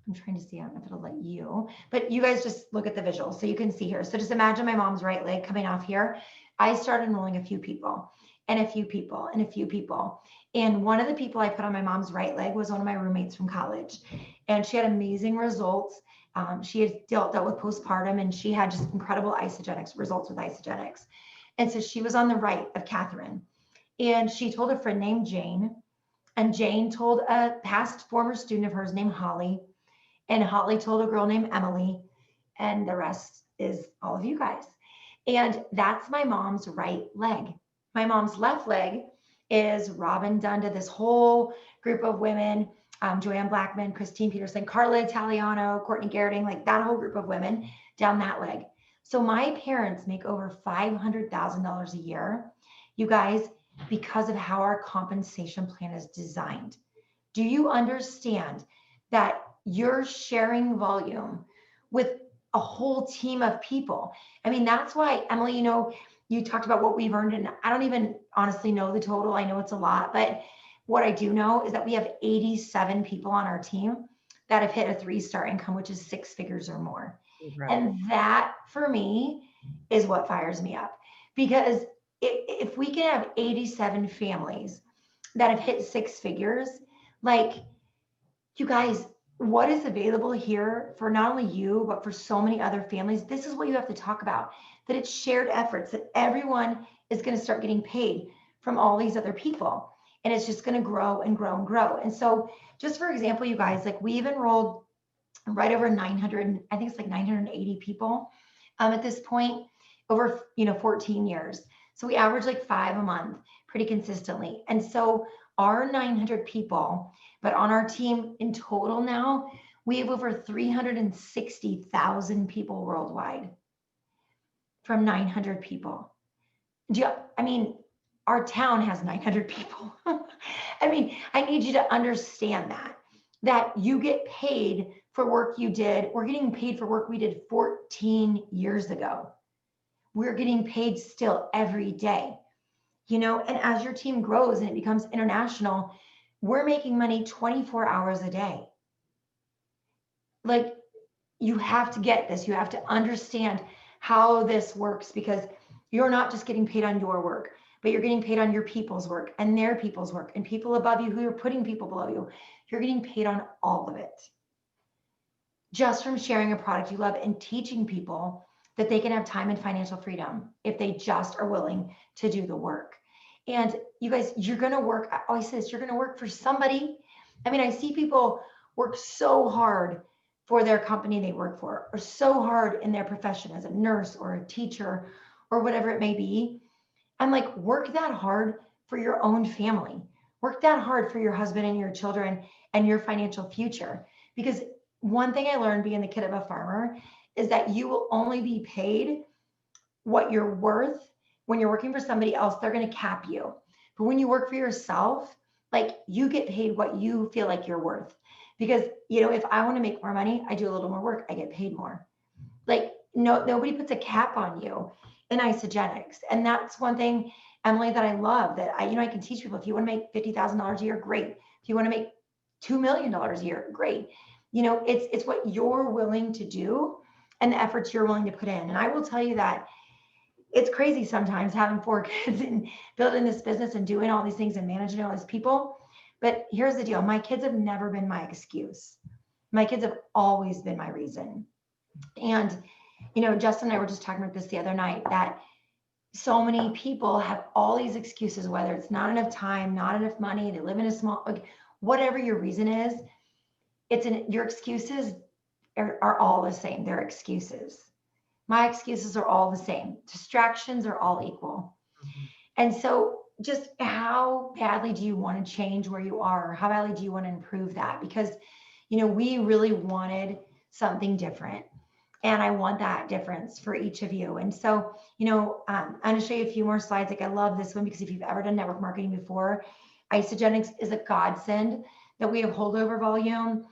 I'm trying to see, I don't know if it'll let you, but you guys just look at the visual so you can see here. So just imagine my mom's right leg coming off here. I started enrolling a few people and a few people and a few people. And one of the people I put on my mom's right leg was one of my roommates from college. And she had amazing results. She had dealt with postpartum and she had just incredible isogenics results with isogenics. And so she was on the right of Catherine. And she told a friend named Jane. And Jane told a past former student of hers named Holly. And Holly told a girl named Emily. And the rest is all of you guys. And that's my mom's right leg. My mom's left leg is Robin Dunda, this whole group of women, Joanne Blackman, Christine Peterson, Carla Italiano, Courtney Garrett, like that whole group of women down that leg. So my parents make over $500,000 a year, you guys, because of how our compensation plan is designed. Do you understand that you're sharing volume with a whole team of people? I mean, that's why, Emily, you talked about what we've earned, and I don't even honestly know the total. I know it's a lot, but what I do know is that we have 87 people on our team that have hit a 3-star income, which is 6 figures or more. Incredible. And that for me is what fires me up, because if we can have 87 families that have hit six figures, like, you guys, what is available here for not only you, but for so many other families? This is what you have to talk about, that it's shared efforts, that everyone is going to start getting paid from all these other people. And it's just going to grow and grow and grow. And so, just for example, you guys, like, we've enrolled right over 900, I think it's like 980 people at this point, over 14 years. So we average like 5 a month pretty consistently. And so our 900 people, but on our team in total now, we have over 360,000 people worldwide from 900 people. I mean, our town has 900 people. I mean, I need you to understand that you get paid for work you did. We're getting paid for work we did 14 years ago. We're getting paid still every day, and as your team grows and it becomes international, we're making money 24 hours a day. Like, you have to get this. You have to understand how this works, because you're not just getting paid on your work, but you're getting paid on your people's work and their people's work and people above you who are putting people below you. You're getting paid on all of it, just from sharing a product you love and teaching people that they can have time and financial freedom if they just are willing to do the work. And you guys, you're going to work. I always say this, you're going to work for somebody. I mean, I see people work so hard for their company they work for, or so hard in their profession as a nurse or a teacher or whatever it may be. I'm like, work that hard for your own family. Work that hard for your husband and your children and your financial future. Because one thing I learned being the kid of a farmer is that you will only be paid what you're worth. When you're working for somebody else, they're going to cap you. But when you work for yourself, like, you get paid what you feel like you're worth. Because, if I want to make more money, I do a little more work, I get paid more. Like, no, nobody puts a cap on you in isogenics. And that's one thing, Emily, that I love, that I can teach people. If you want to make $50,000 a year, great. If you want to make $2 million a year, great. It's what you're willing to do and the efforts you're willing to put in. And I will tell you that it's crazy sometimes having 4 kids and building this business and doing all these things and managing all these people. But here's the deal. My kids have never been my excuse. My kids have always been my reason. And, Justin and I were just talking about this the other night, that so many people have all these excuses, whether it's not enough time, not enough money, they live in a small, like, whatever your reason is, your excuses are all the same. They're excuses. My excuses are all the same. Distractions are all equal. Mm-hmm. And so, just how badly do you want to change where you are? How badly do you want to improve that? Because, we really wanted something different. And I want that difference for each of you. And so, I'm going to show you a few more slides. Like, I love this one, because if you've ever done network marketing before, Isogenics is a godsend that we have holdover volume.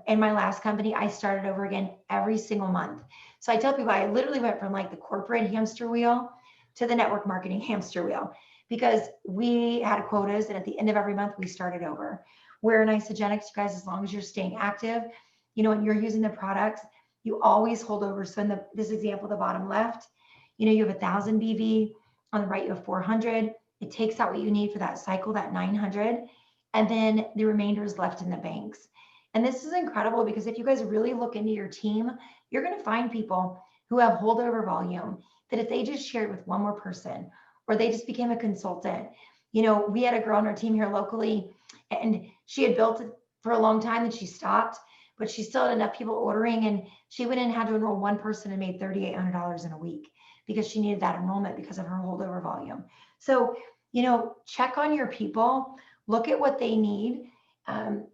In my last company, I started over again every single month. So I tell people, I literally went from like the corporate hamster wheel to the network marketing hamster wheel, because we had quotas, and at the end of every month we started over. Where in Isogenics, you guys, as long as you're staying active, and you're using the products, you always hold over. So in this example, the bottom left, you have 1,000 BV. On the right, you have 400. It takes out what you need for that cycle, that 900, and then the remainder is left in the banks. And this is incredible, because if you guys really look into your team, you're going to find people who have holdover volume that if they just shared with one more person, or they just became a consultant. We had a girl on our team here locally, and she had built it for a long time, and she stopped, but she still had enough people ordering, and she went in and had to enroll one person and made $3,800 in a week, because she needed that enrollment because of her holdover volume. So, check on your people, look at what they need, and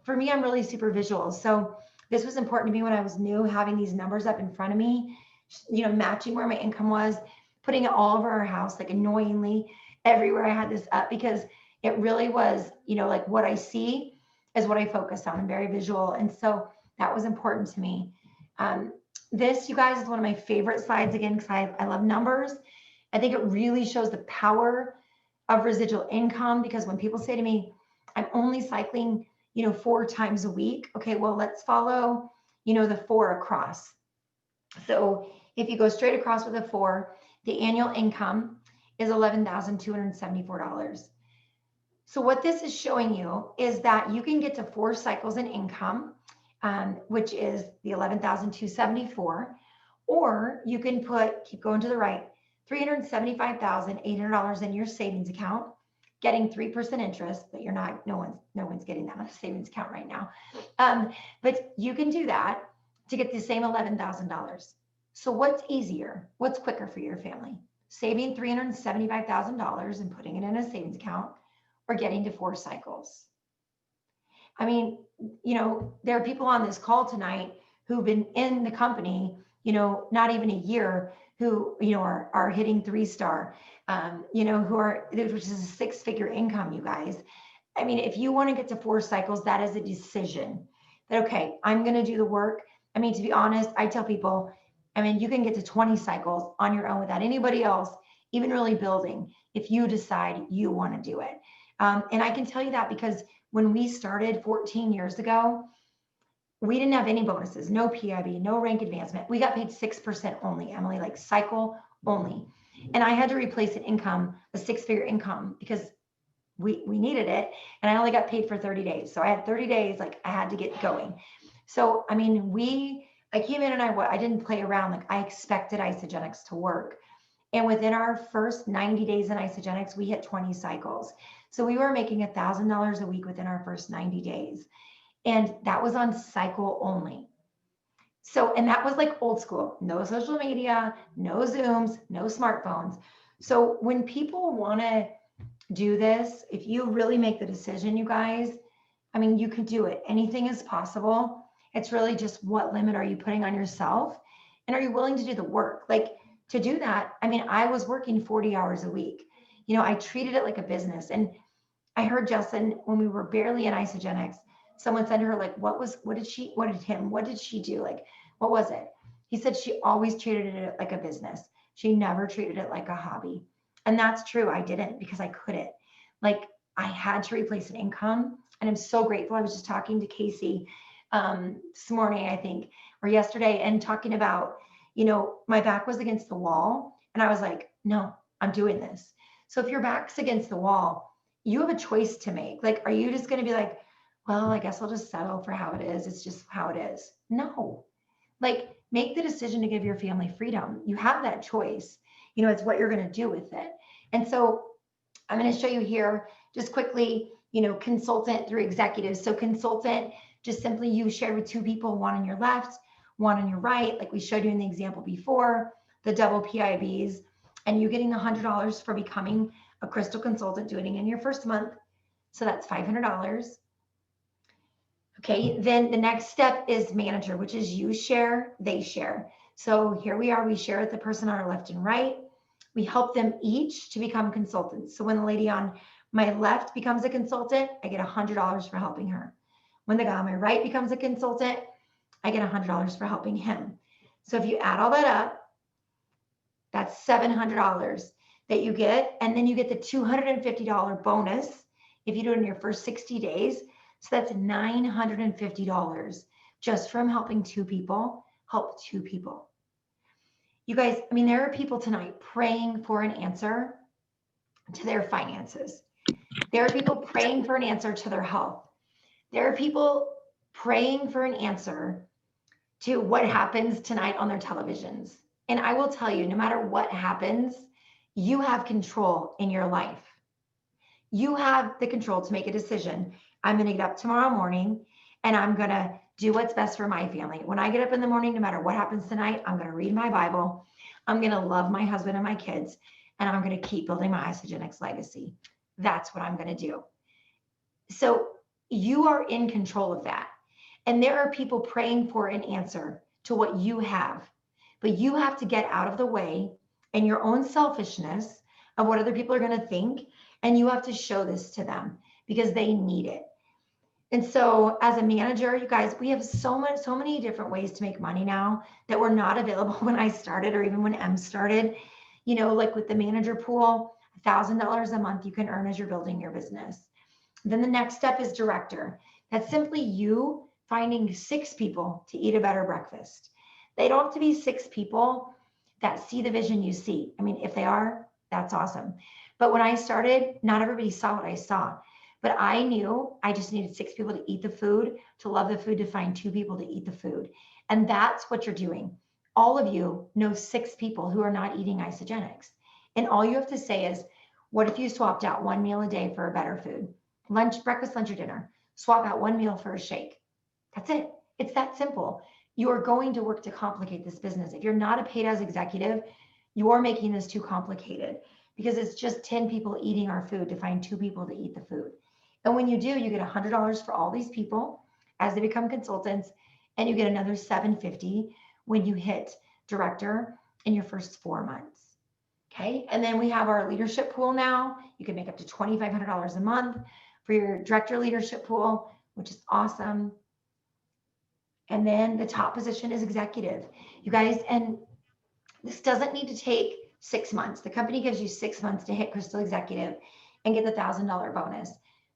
for me, I'm really super visual. So this was important to me when I was new, having these numbers up in front of me, matching where my income was, putting it all over our house, like annoyingly everywhere I had this up, because it really was, like, what I see is what I focus on. I'm very visual. And so that was important to me. This, you guys, is one of my favorite slides, again, because I love numbers. I think it really shows the power of residual income, because when people say to me, I'm only cycling 4 times a week. Okay, well, let's follow, the 4 across. So if you go straight across with a 4, the annual income is $11,274. So what this is showing you is that you can get to 4 cycles in income, which is the 11,274, or you can keep going to the right, $375,800 in your savings account, getting 3% interest, but you're not, no one's getting that on a savings account right now. But you can do that to get the same $11,000. So what's easier? What's quicker for your family? Saving $375,000 and putting it in a savings account, or getting to 4 cycles? I mean, there are people on this call tonight who've been in the company, not even a year, who, are hitting 3-star, which is a 6-figure income, you guys. I mean, if you want to get to 4 cycles, that is a decision that, okay, I'm going to do the work. I mean, to be honest, I tell people, I mean, you can get to 20 cycles on your own without anybody else even really building, if you decide you want to do it. And I can tell you that because when we started 14 years ago, we didn't have any bonuses, no PIB, no rank advancement. We got paid 6% only, Emily, like cycle only. And I had to replace an income, a 6-figure income, because we needed it. And I only got paid for 30 days. So I had 30 days, like I had to get going. So, I mean, I came in and I didn't play around. Like I expected Isagenix to work. And within our first 90 days in Isagenix, we hit 20 cycles. So we were making $1,000 a week within our first 90 days. And that was on cycle only. So, and that was like old school, no social media, no Zooms, no smartphones. So when people want to do this, if you really make the decision, you guys, I mean, you can do it. Anything is possible. It's really just what limit are you putting on yourself? And are you willing to do the work? Like to do that, I mean, I was working 40 hours a week. I treated it like a business. And I heard Justin, when we were barely in Isagenix, someone said to her, like, what did she do? Like, what was it? He said she always treated it like a business. She never treated it like a hobby. And that's true. I didn't, because I couldn't. Like, I had to replace an income. And I'm so grateful. I was just talking to Casey this morning, I think, or yesterday, and talking about, my back was against the wall. And I was like, no, I'm doing this. So if your back's against the wall, you have a choice to make. Like, are you just going to be like, well, I guess I'll just settle for how it is. It's just how it is. No, like make the decision to give your family freedom. You have that choice. It's what you're going to do with it. And so I'm going to show you here just quickly, consultant through executives. So consultant, just simply you shared with 2 people, one on your left, one on your right, like we showed you in the example before, the double PIBs, and you getting $100 for becoming a crystal consultant, doing it in your first month. So that's $500. Okay, then the next step is manager, which is you share, they share. So here we are, we share with the person on our left and right. We help them each to become consultants. So when the lady on my left becomes a consultant, I get $100 for helping her. When the guy on my right becomes a consultant, I get $100 for helping him. So if you add all that up, that's $700 that you get. And then you get the $250 bonus if you do it in your first 60 days. So that's $950 just from helping 2 people, help 2 people. You guys, I mean, there are people tonight praying for an answer to their finances. There are people praying for an answer to their health. There are people praying for an answer to what happens tonight on their televisions. And I will tell you, no matter what happens, you have control in your life. You have the control to make a decision. I'm going to get up tomorrow morning and I'm going to do what's best for my family. When I get up in the morning, no matter what happens tonight, I'm going to read my Bible. I'm going to love my husband and my kids, and I'm going to keep building my Isagenix legacy. That's what I'm going to do. So you are in control of that. And there are people praying for an answer to what you have, but you have to get out of the way and your own selfishness of what other people are going to think. And you have to show this to them because they need it. And so as a manager, you guys, we have so many different ways to make money now that were not available when I started, or even when Em started. Like with the manager pool, $1,000 a month you can earn as you're building your business. Then the next step is director. That's simply you finding 6 people to eat a better breakfast. They don't have to be 6 people that see the vision you see. I mean, if they are, That's awesome. But when I started, not everybody saw what I saw. But I knew I just needed 6 people to eat the food, to love the food, to find 2 people to eat the food. And that's what you're doing. All of you know 6 people who are not eating isogenics. And all you have to say is, what if you swapped out 1 meal a day for a better food? Lunch, breakfast, lunch, or dinner. Swap out 1 meal for a shake. That's it. It's that simple. You are going to work to complicate this business. If you're not a paid as executive, you're making this too complicated because it's just 10 people eating our food to find 2 people to eat the food. And when you do, you get $100 for all these people as they become consultants, and you get another $750 when you hit director in your first 4 months. Okay. And then we have our leadership pool now. You can make up to $2,500 a month for your director leadership pool, which is awesome. And then the top position is executive. You guys, and this doesn't need to take 6 months. The company gives you 6 months to hit Crystal Executive and get the $1,000 bonus.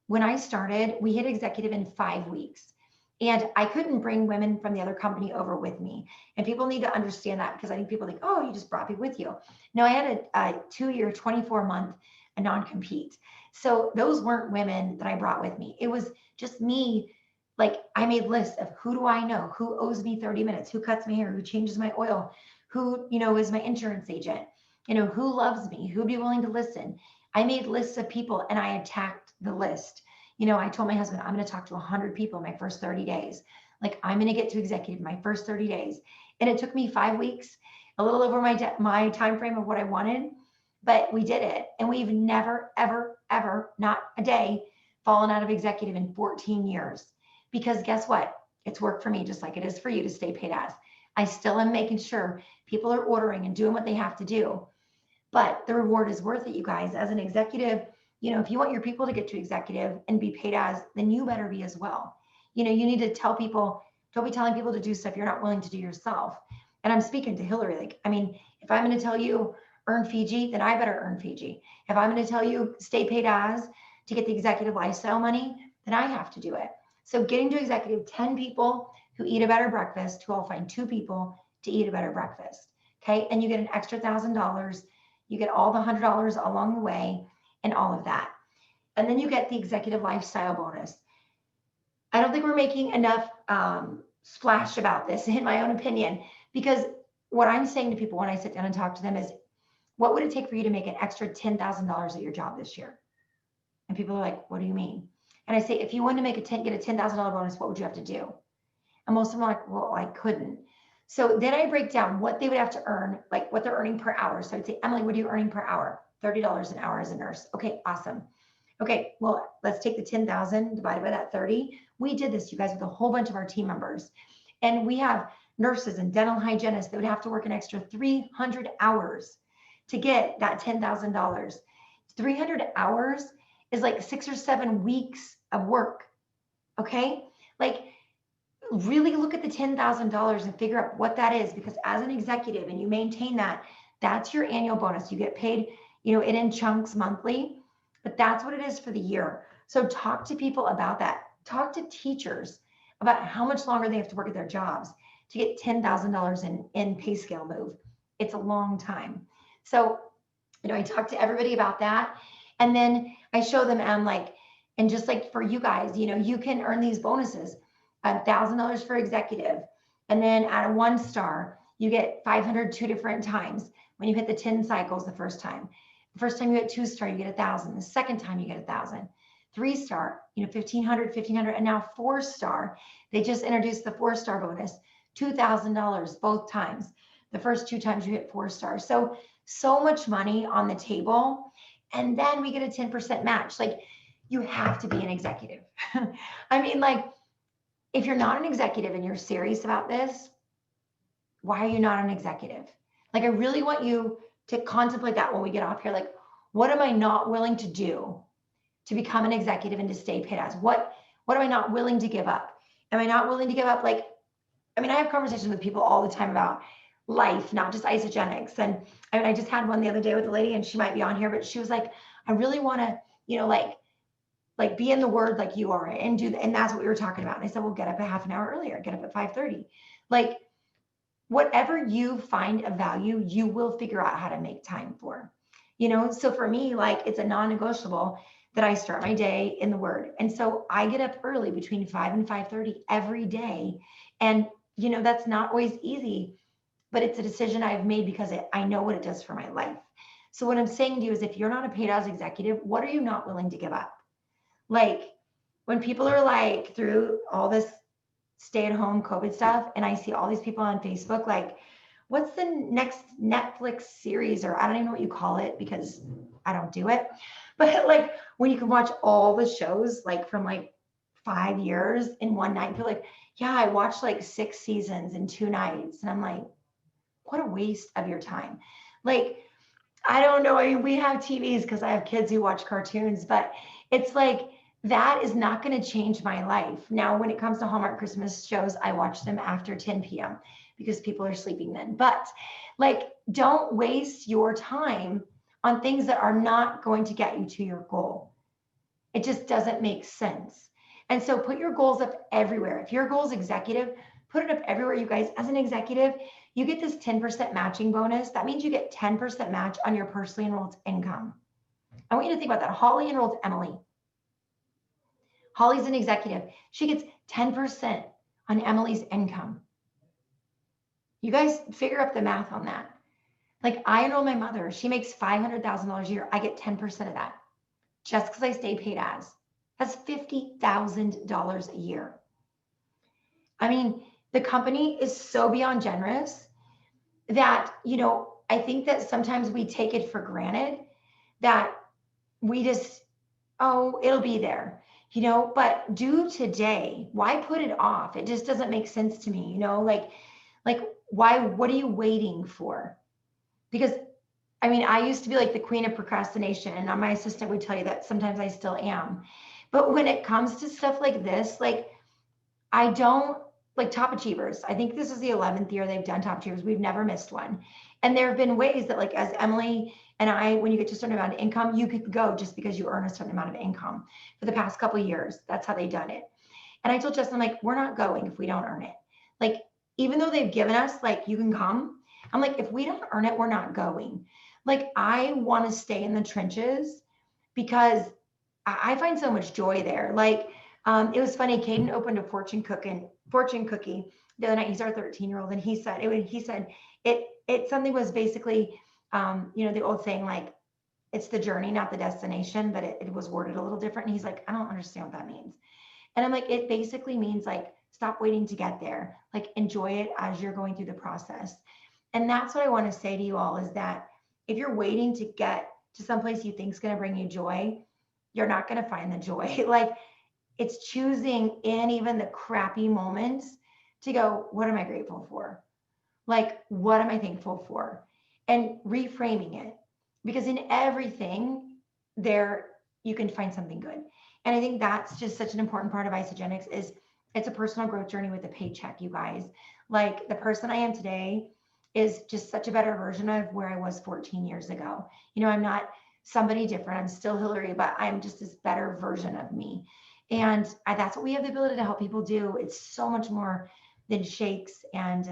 When I started, we hit executive in 5 weeks. And I couldn't bring women from the other company over with me. And people need to understand that, because I think people think, oh, you just brought people with you. No, I had a 2-year, 24-month non-compete. So those weren't women that I brought with me. It was just me. Like, I made lists of who do I know, who owes me 30 minutes, who cuts my hair, who changes my oil, who, is my insurance agent, who loves me, who'd be willing to listen. I made lists of people and I attacked the list. I told my husband, I'm going to talk to 100 people in my first 30 days. Like, I'm going to get to executive in my first 30 days. And it took me 5 weeks, a little over my time frame of what I wanted, but we did it. And we've never, ever, ever, not a day, fallen out of executive in 14 years. Because guess what? It's worked for me just like it is for you to stay paid as. I still am making sure people are ordering and doing what they have to do. But the reward is worth it, you guys. As an executive, if you want your people to get to executive and be paid as, then you better be as well. You need to tell people, don't be telling people to do stuff you're not willing to do yourself. And I'm speaking to Hilari. Like, if I'm going to tell you earn Fiji, then I better earn Fiji. If I'm going to tell you stay paid as to get the executive lifestyle money, then I have to do it. So getting to executive, 10 people who eat a better breakfast, who I'll find 2 people to eat a better breakfast. Okay. And you get an extra $1,000. You get all the $100 along the way and all of that. And then you get the executive lifestyle bonus. I don't think we're making enough splash about this, in my own opinion, because what I'm saying to people when I sit down and talk to them is, what would it take for you to make an extra $10,000 at your job this year? And people are like, what do you mean? And I say, if you wanted to get a $10,000 bonus, what would you have to do? And most of them are like, well, I couldn't. So then I break down what they would have to earn, like what they're earning per hour. So I'd say, Emily, what are you earning per hour? $30 an hour as a nurse. Okay, awesome. Okay, well, let's take the 10,000 divided by that 30. We did this, you guys, with a whole bunch of our team members. And we have nurses and dental hygienists that would have to work an extra 300 hours to get that $10,000. 300 hours is like 6 or 7 weeks of work. Okay? Like, really look at the $10,000 and figure out what that is, because as an executive and you maintain that, that's your annual bonus. You get paid, it in chunks monthly, but that's what it is for the year. So talk to people about that. Talk to teachers about how much longer they have to work at their jobs to get $10,000 in pay scale move. It's a long time. So, I talk to everybody about that. And then I show them, and just like for you guys, you can earn these bonuses, $1,000 for executive. And then at a 1-star, you get 500 2 different times when you hit the 10 cycles the first time. The first time you get 2-star, you get 1,000. The second time you get 1,000. 3-star, 1,500, and now 4-star. They just introduced the 4-star bonus, $2,000 both times. The first 2 times you hit 4 stars. So much money on the table. And then we get a 10% match. Like, you have to be an executive. If you're not an executive and you're serious about this, why are you not an executive? Like, I really want you to contemplate that when we get off here. Like, what am I not willing to do to become an executive and to stay paid as? What am I not willing to give up? Am I not willing to give up? I have conversations with people all the time about life, not just isogenics. And I just had one the other day with a lady, and she might be on here, but she was like, I really want to, like be in the word like you are, and and that's what we were talking about. And I said, well, get up a half an hour earlier, get up at 5:30. Like, whatever you find of value, you will figure out how to make time for. So for me, like it's a non-negotiable that I start my day in the word. And so I get up early between 5 and 5:30 every day. And that's not always easy, but it's a decision I've made because I know what it does for my life. So what I'm saying to you is if you're not a paid ads executive, what are you not willing to give up? Like when people are like through all this stay at home COVID stuff, and I see all these people on Facebook, like, what's the next Netflix series? Or I don't even know what you call it because I don't do it. But like when you can watch all the shows, like from like 5 years in one night, feel like, yeah, I watched like 6 seasons in 2 nights. And I'm like, what a waste of your time. Like, I don't know. I mean, we have TVs because I have kids who watch cartoons, but it's like that is not going to change my life. Now, when it comes to Hallmark Christmas shows, I watch them after 10 p.m. because people are sleeping then. But like, don't waste your time on things that are not going to get you to your goal. It just doesn't make sense. And so put your goals up everywhere. If your goal is executive, put it up everywhere. You guys, as an executive, you get this 10% matching bonus. That means you get 10% match on your personally enrolled income. I want you to think about that. Holly enrolled Emily. Holly's an executive. She gets 10% on Emily's income. You guys figure up the math on that. Like I enroll my mother. She makes $500,000 a year. I get 10% of that just because I stay paid as. That's $50,000 a year. I mean, the company is so beyond generous that, I think that sometimes we take it for granted that we just, oh, it'll be there, but do today. Why put it off? It just doesn't make sense to me, like why, what are you waiting for? Because I mean, I used to be like the queen of procrastination, and my assistant would tell you that sometimes I still am. But when it comes to stuff like this, like I don't like top achievers. I think this is the 11th year they've done top achievers. We've never missed one. And there have been ways that, like, as Emily and I, when you get to a certain amount of income, you could go just because you earn a certain amount of income for the past couple of years. That's how they've done it. And I told Justin, I'm like, we're not going if we don't earn it. Like, even though they've given us, like, you can come, I'm like, if we don't earn it, we're not going. Like, I want to stay in the trenches because I find so much joy there. Like, it was funny. Caden opened a fortune cookie the other night. He's our 13-year-old, and he said it something was basically, the old saying, like, it's the journey, not the destination, but it was worded a little different. And he's like, I don't understand what that means. And I'm like, it basically means like, stop waiting to get there, like enjoy it as you're going through the process. And that's what I want to say to you all is that if you're waiting to get to someplace you think is going to bring you joy, you're not going to find the joy. Like it's choosing in even the crappy moments to go, what am I grateful for? Like, what am I thankful for? And reframing it, because in everything there, you can find something good. And I think that's just such an important part of Isogenics is it's a personal growth journey with a paycheck, you guys. Like the person I am today is just such a better version of where I was 14 years ago. I'm not somebody different. I'm still Hilari, but I'm just this better version of me. And that's what we have the ability to help people do. It's so much more than shakes. And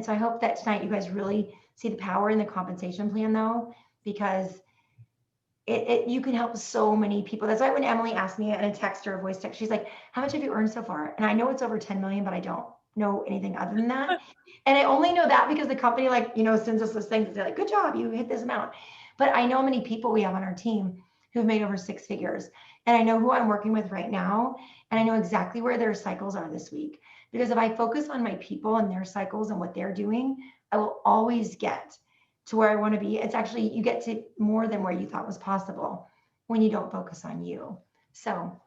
so I hope that tonight you guys really see the power in the compensation plan though, because you can help so many people. That's why when Emily asked me in a text or a voice text, she's like, how much have you earned so far? And I know it's over 10 million, but I don't know anything other than that. And I only know that because the company sends us those things and they're like, good job, you hit this amount. But I know how many people we have on our team who've made over 6 figures. And I know who I'm working with right now. And I know exactly where their cycles are this week. Because if I focus on my people and their cycles and what they're doing, I will always get to where I want to be. It's actually, you get to more than where you thought was possible when you don't focus on you. So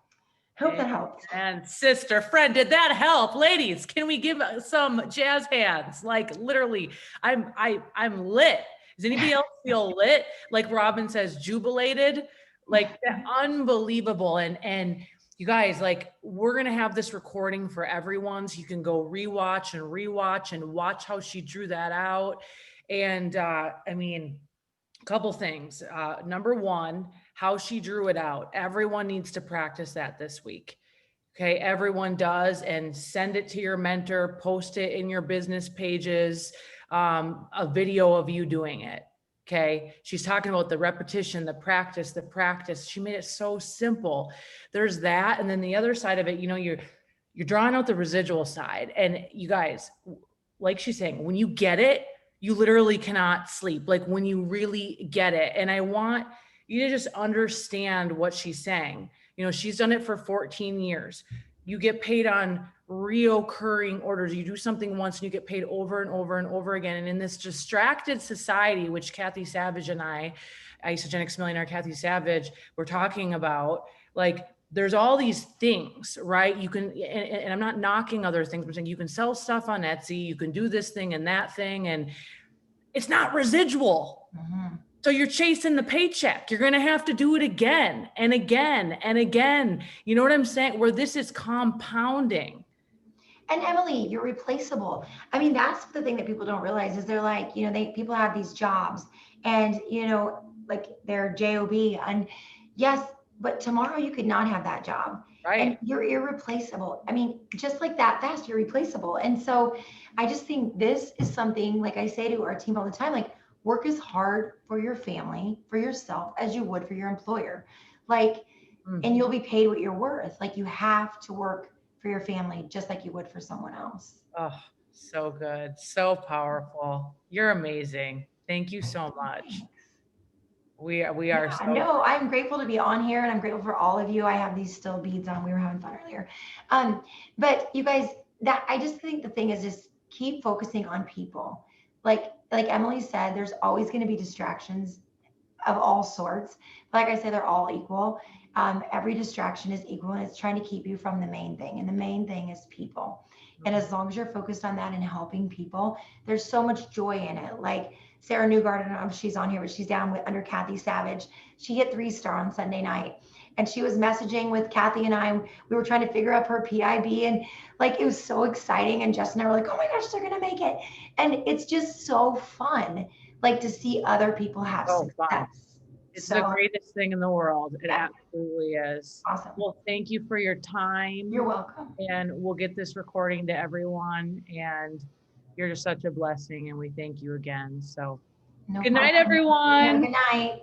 hope that helped. And sister friend, did that help? Ladies, can we give some jazz hands? Like literally, I'm lit. Does anybody else feel lit? Like Robin says, jubilated, like unbelievable. And you guys, like we're going to have this recording for everyone. So you can go rewatch and watch how she drew that out. And I mean, a couple things. Number one, how she drew it out. Everyone needs to practice that this week. Okay, everyone does, and send it to your mentor, post it in your business pages, a video of you doing it. Okay. She's talking about the repetition, the practice, the practice. She made it so simple. There's that. And then the other side of it, you know, you're drawing out the residual side. And you guys, like she's saying, when you get it, you literally cannot sleep. Like when you really get it. And I want you to just understand what she's saying. You know, she's done it for 14 years. You get paid on reoccurring orders. You do something once and you get paid over and over and over again. And in this distracted society, which Kathy Savage and I, Isogenics Millionaire Kathy Savage, we're talking about, like, there's all these things, right? You can, and I'm not knocking other things, but saying you can sell stuff on Etsy, you can do this thing and that thing, and it's not residual. Mm-hmm. So you're chasing the paycheck. You're going to have to do it again and again and again. You know what I'm saying? Where this is compounding. And Emily, you're replaceable. I mean, that's the thing that people don't realize is they're like, you know, people have these jobs and, you know, like they're job, and yes, but tomorrow you could not have that job. Right. And you're irreplaceable. I mean, just like that fast, you're replaceable. And so I just think this is something, like I say to our team all the time, like, work as hard for your family, for yourself, as you would for your employer. Like, and you'll be paid what you're worth. Like, you have to work for your family just like you would for someone else. Oh, so good. So powerful. You're amazing. Thank you so much. We are Yeah, so no, I'm grateful to be on here and I'm grateful for all of you. I have these still beads on. We were having fun earlier. But you guys, that I just think the thing is just keep focusing on people. Like Emily said, there's always going to be distractions of all sorts. Like I said, they're all equal. Every distraction is equal and it's trying to keep you from the main thing. And the main thing is people. And as long as you're focused on that and helping people, there's so much joy in it. Like Sarah Newgard, I don't know if she's on here, but she's down with under Kathy Savage. She hit 3-star on Sunday night. And she was messaging with Kathy and I. We were trying to figure out her PIB. And like, it was so exciting. And Jess and I were like, oh my gosh, they're going to make it. And it's just so fun, like to see other people have success. Fun. It's the greatest thing in the world. It Yeah. absolutely is. Awesome. Well, thank you for your time. You're welcome. And we'll get this recording to everyone. And you're just such a blessing. And we thank you again. So No good night, problem. everyone. Yeah, good night.